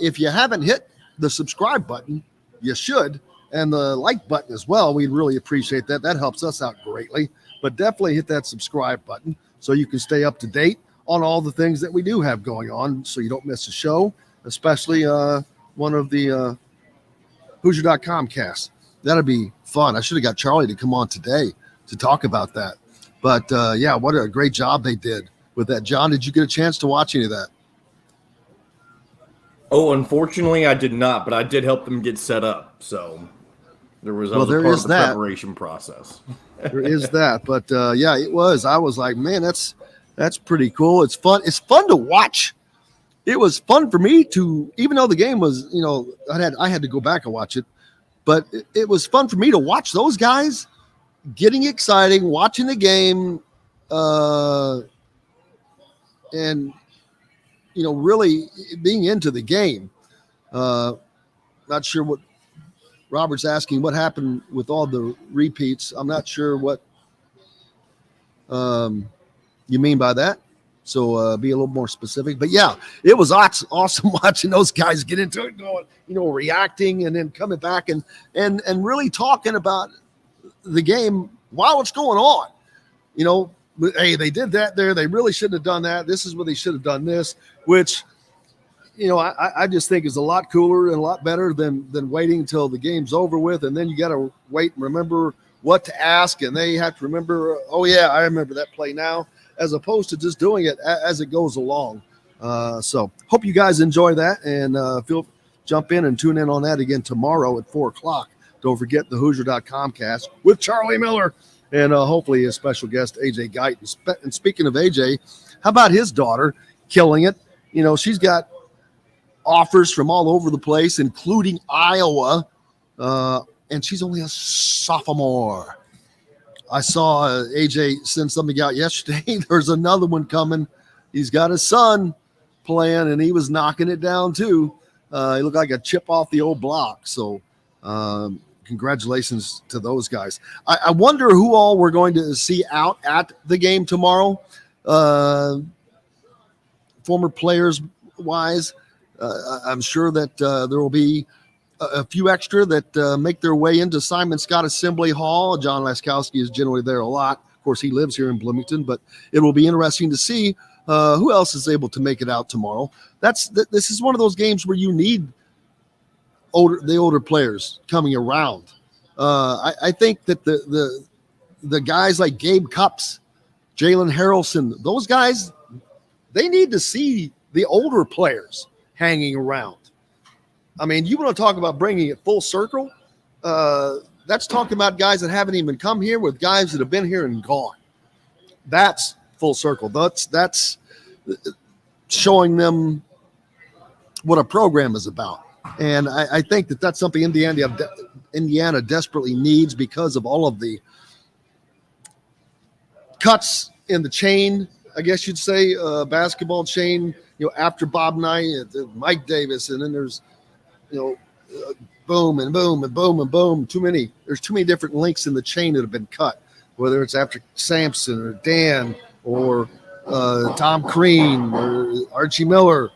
If you haven't hit the subscribe button, you should, and the like button as well. We'd really appreciate that. That helps us out greatly, but definitely hit that subscribe button so you can stay up to date on all the things that we do have going on so you don't miss a show, especially one of the Hoosier.com cast. That'd be fun. I should have got Charlie to come on today to talk about that. But yeah, what a great job they did with that. John, did you get a chance to watch any of that? Oh, unfortunately, I did not, but I did help them get set up. So there was, I was a part of the preparation process. There is that. But yeah, it was. I was like, man, that's pretty cool. It's fun. It's fun to watch. It was fun for me to, even though the game was, you know, I had to go back and watch it, but it was fun for me to watch those guys getting exciting, watching the game, and, you know, really being into the game. Not sure what Robert's asking, what happened with all the repeats. I'm not sure what you mean by that. So be a little more specific. But yeah, it was awesome watching those guys get into it, going, you know, reacting and then coming back and really talking about the game while it's going on. You know, hey, they did that there. They really shouldn't have done that. This is what they should have done this, which, you know, I just think is a lot cooler and a lot better than waiting until the game's over with. And then you got to wait and remember what to ask, and they have to remember, oh, yeah, I remember that play now, as opposed to just doing it as it goes along. So hope you guys enjoy that, and jump in and tune in on that again tomorrow at 4 o'clock. Don't forget the Hoosier.com cast with Charlie Miller and hopefully a special guest, AJ Guyton. And speaking of AJ, how about his daughter killing it? You know, she's got offers from all over the place, including Iowa, and she's only a sophomore. I saw AJ send something out yesterday. There's another one coming. He's got a son playing, and he was knocking it down too. He looked like a chip off the old block. So congratulations to those guys. I wonder who all we're going to see out at the game tomorrow. Former players wise, I'm sure that there will be a few extra that make their way into Simon Scott Assembly Hall. John Laskowski is generally there a lot. Of course, he lives here in Bloomington, but it will be interesting to see who else is able to make it out tomorrow. This is one of those games where you need the older players coming around. I think that the guys like Gabe Cups, Jalen Harrelson, those guys, they need to see the older players hanging around. I mean, you want to talk about bringing it full circle? That's talking about guys that haven't even come here with guys that have been here and gone. That's full circle. That's showing them what a program is about. And I think that that's something Indiana desperately needs because of all of the cuts in the chain, I guess you'd say, basketball chain, after Bob Knight, Mike Davis, and then there's, boom and boom and boom and boom. There's too many different links in the chain that have been cut, whether it's after Sampson or Dan or Tom Crean or Archie Miller.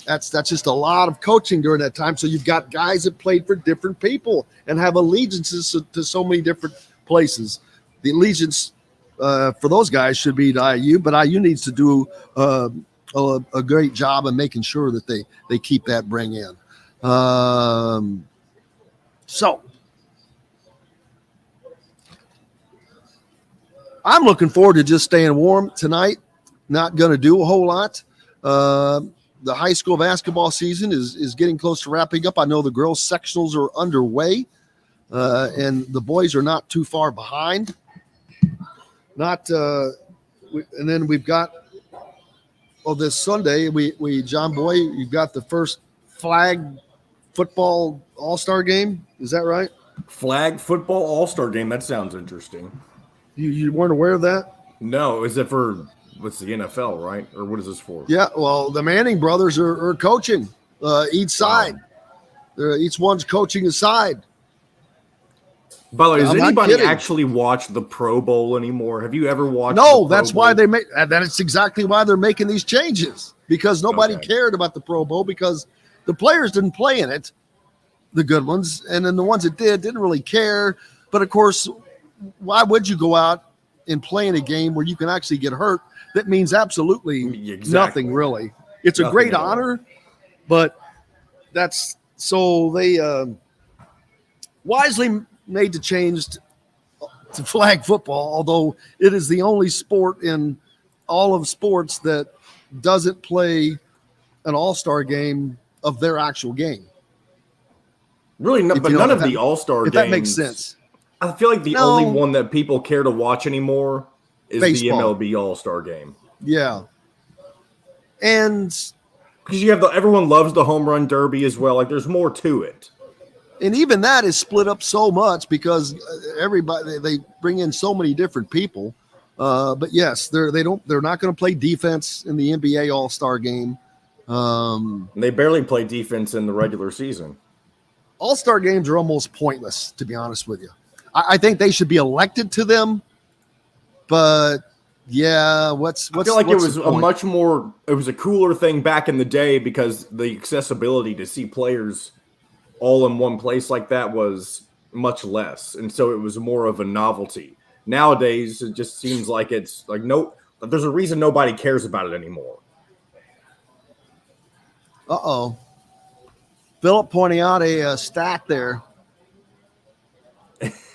That's just a lot of coaching during that time. So you've got guys that played for different people and have allegiances to so many different places. The allegiance for those guys should be to IU, but IU needs to do a great job of making sure that they keep that bring in. So I'm looking forward to just staying warm tonight. Not going to do a whole lot. The high school basketball season is getting close to wrapping up. I know the girls sectionals are underway, and the boys are not too far behind. And then we've got this Sunday, we John Boy, you've got the first flag football all-star game. Is that right? Flag football all-star game. That sounds interesting. You weren't aware of that? No. Is it for what's the NFL, right? Or what is this for? Yeah. Well, the Manning brothers are coaching each side. Each one's coaching a side. By the way, does anybody actually watch the Pro Bowl anymore? Have you ever watched? No, that's why they make that. It's exactly why they're making these changes, because nobody cared about the Pro Bowl because the players didn't play in it, the good ones, and then the ones that didn't really care. But of course, why would you go out and play in a game where you can actually get hurt? That means absolutely nothing, really. It's a great honor, but that's so they wisely made the change to flag football, although it is the only sport in all of sports that doesn't play an all-star game of their actual game. Really, but none of the all-star games. If that makes sense. I feel like the only one that people care to watch anymore is baseball. The MLB all-star game. Yeah. And because you have everyone loves the home run derby as well. Like there's more to it. And even that is split up so much because they bring in so many different people. But yes, they're not going to play defense in the NBA All-Star game. They barely play defense in the regular season. All-Star games are almost pointless, to be honest with you. I think they should be elected to them, but yeah, I feel like it was a cooler thing back in the day because the accessibility to see players all in one place like that was much less. And so it was more of a novelty. Nowadays, it just seems like it's like there's a reason nobody cares about it anymore. Philip pointing out a stat there.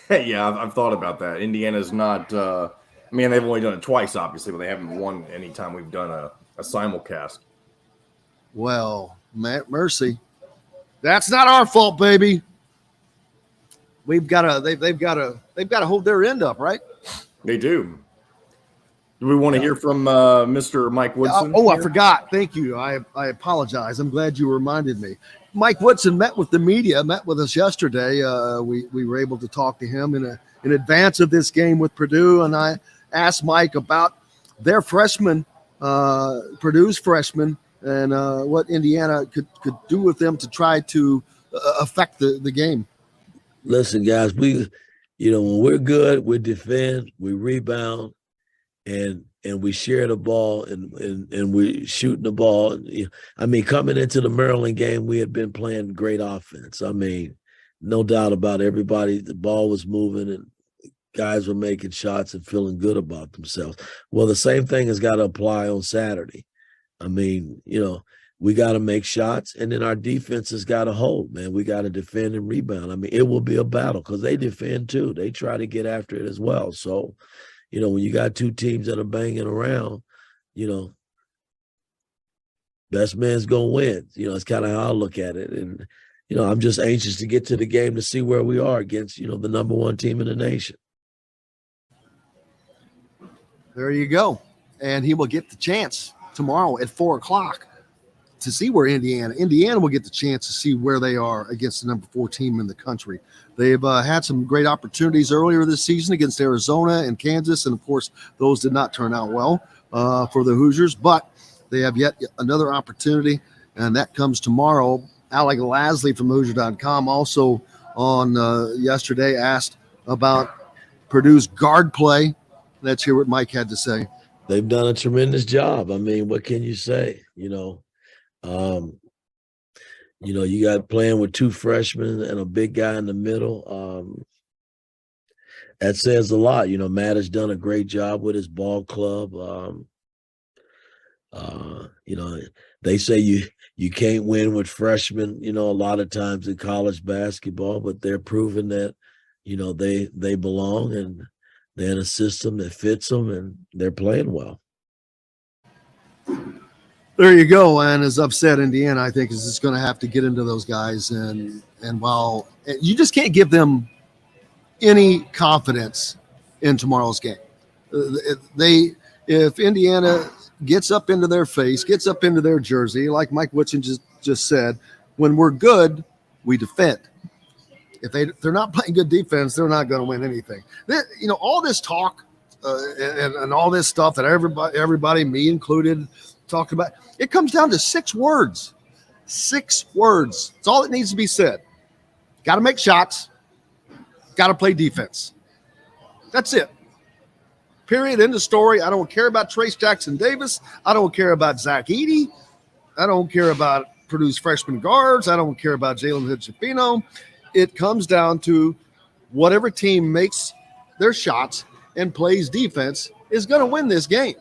Yeah, I've thought about that. Indiana's not. I mean, they've only done it twice, obviously, but they haven't won any time we've done a simulcast. Well, mercy. That's not our fault, baby. They've got to hold their end up, right? They do. Do we want to hear from Mr. Mike Woodson? I forgot. Thank you. I apologize. I'm glad you reminded me. Mike Woodson met with the media, met with us yesterday. We were able to talk to him in advance of this game with Purdue, and I asked Mike about their freshmen, Purdue's freshmen, and what Indiana could do with them to try to affect the game. Listen, guys, when we're good, we defend, we rebound, and we share the ball, and we shooting the ball. I mean, coming into the Maryland game, we had been playing great offense. I mean, no doubt about it. Everybody, the ball was moving, and guys were making shots and feeling good about themselves. Well, the same thing has got to apply on Saturday. I mean, we got to make shots, and then our defense has got to hold, man. We got to defend and rebound. I mean, it will be a battle because they defend too. They try to get after it as well. So, when you got two teams that are banging around, best man's going to win. It's kind of how I look at it. And, I'm just anxious to get to the game to see where we are against, the number one team in the nation. There you go. And he will get the chance tomorrow at 4:00 to see where Indiana will get the chance to see where they are against the number 4 team in the country. They've had some great opportunities earlier this season against Arizona and Kansas, and of course, those did not turn out well for the Hoosiers, but they have yet another opportunity, and that comes tomorrow. Alec Lasley from Hoosier.com also on yesterday asked about Purdue's guard play. Let's hear what Mike had to say. They've done a tremendous job. I mean, what can you say? You got playing with 2 freshmen and a big guy in the middle. That says a lot. Matt has done a great job with his ball club. They say you can't win with freshmen, a lot of times in college basketball, but they're proving that, they belong, and they're in a system that fits them, and they're playing well. There you go. And as I've said, Indiana, I think, is just going to have to get into those guys. And while you just can't give them any confidence in tomorrow's game, if Indiana gets up into their face, gets up into their jersey, like Mike Woodson just said, when we're good, we defend. If they're not playing good defense, they're not going to win anything. All this talk and all this stuff that everybody, me included, talked about, it comes down to 6 words. 6 words. It's all that needs to be said. Got to make shots. Got to play defense. That's it. Period. End of story. I don't care about Trace Jackson Davis. I don't care about Zach Edey. I don't care about Purdue's freshman guards. I don't care about Jalen Hood-Schifino. It comes down to whatever team makes their shots and plays defense is going to win this game.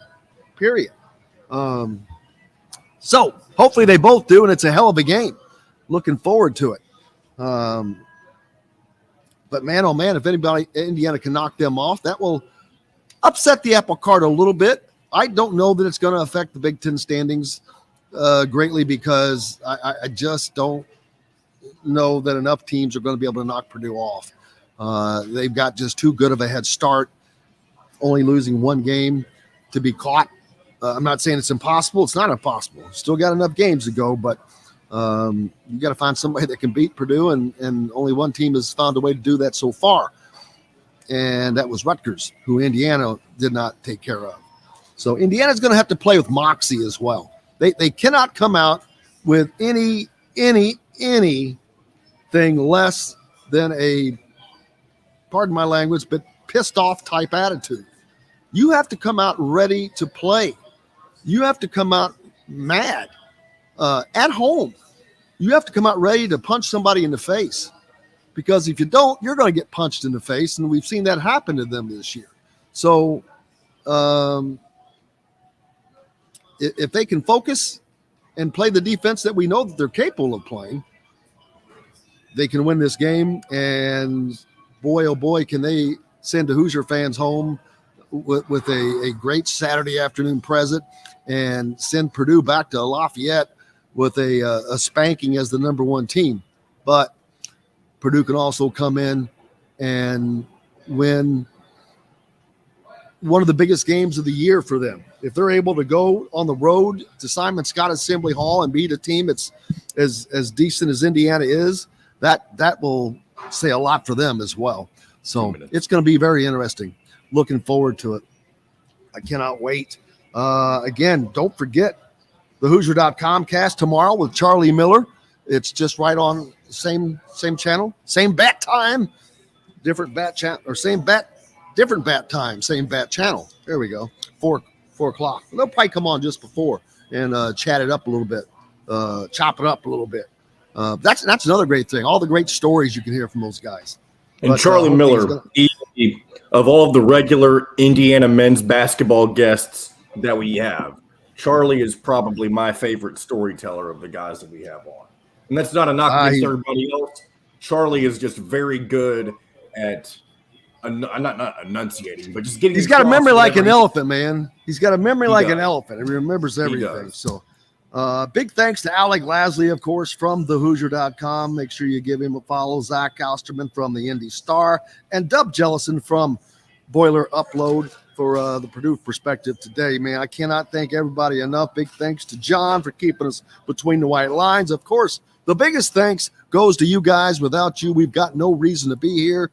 Period. So hopefully they both do, and it's a hell of a game. Looking forward to it. But man, oh man, if Indiana can knock them off, that will upset the apple cart a little bit. I don't know that it's going to affect the Big Ten standings greatly, because I just don't know that enough teams are going to be able to knock Purdue off. They've got just too good of a head start, only losing 1 game to be caught. I'm not saying it's impossible. It's not impossible. Still got enough games to go, but you got to find somebody that can beat Purdue, and only one team has found a way to do that so far, and that was Rutgers, who Indiana did not take care of. So Indiana's going to have to play with moxie as well. They cannot come out with anything less than a, pardon my language, but pissed off type attitude. You have to come out ready to play. You have to come out mad at home. You have to come out ready to punch somebody in the face, because if you don't, you're going to get punched in the face, and we've seen that happen to them this year. So if they can focus and play the defense that we know that they're capable of playing, they can win this game, and boy, oh boy, can they send the Hoosier fans home with a great Saturday afternoon present and send Purdue back to Lafayette with a spanking as the number one team. But Purdue can also come in and win one of the biggest games of the year for them. If they're able to go on the road to Simon Scott Assembly Hall and beat a team that's as decent as Indiana is, that will say a lot for them as well. So it's going to be very interesting. Looking forward to it. I cannot wait. Again, don't forget the Hoosier.com cast tomorrow with Charlie Miller. It's just right on same channel, same bat time, different bat channel, or same bat, different bat time, same bat channel. There we go. 4 o'clock. They'll probably come on just before and chat it up a little bit, chop it up a little bit. That's another great thing. All the great stories you can hear from those guys. And Charlie Miller, of all of the regular Indiana men's basketball guests that we have, Charlie is probably my favorite storyteller of the guys that we have on. And that's not a knock against everybody else. Charlie is just very good at not enunciating, but just getting. He's got a memory like an elephant, man. He's got a memory like an elephant. He remembers everything. So big thanks to Alec Lasley, of course, from thehoosier.com. Make sure you give him a follow. Zach Osterman from the Indy Star and Dub Jellison from Boiler Upload for the Purdue perspective today, man. I cannot thank everybody enough. Big thanks to John for keeping us between the white lines. Of course, the biggest thanks goes to you guys. Without you, we've got no reason to be here.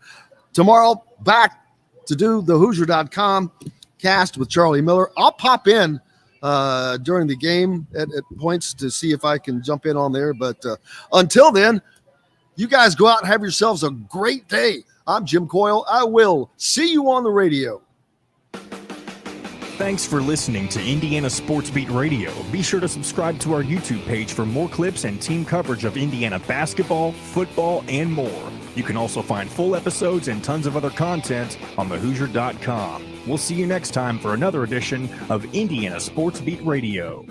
Tomorrow, back to do the Hoosier.com cast with Charlie Miller. I'll pop in during the game at points to see if I can jump in on there. But until then, you guys go out and have yourselves a great day. I'm Jim Coyle. I will see you on the radio. Thanks for listening to Indiana Sports Beat Radio. Be sure to subscribe to our YouTube page for more clips and team coverage of Indiana basketball, football, and more. You can also find full episodes and tons of other content on thehoosier.com. We'll see you next time for another edition of Indiana Sports Beat Radio.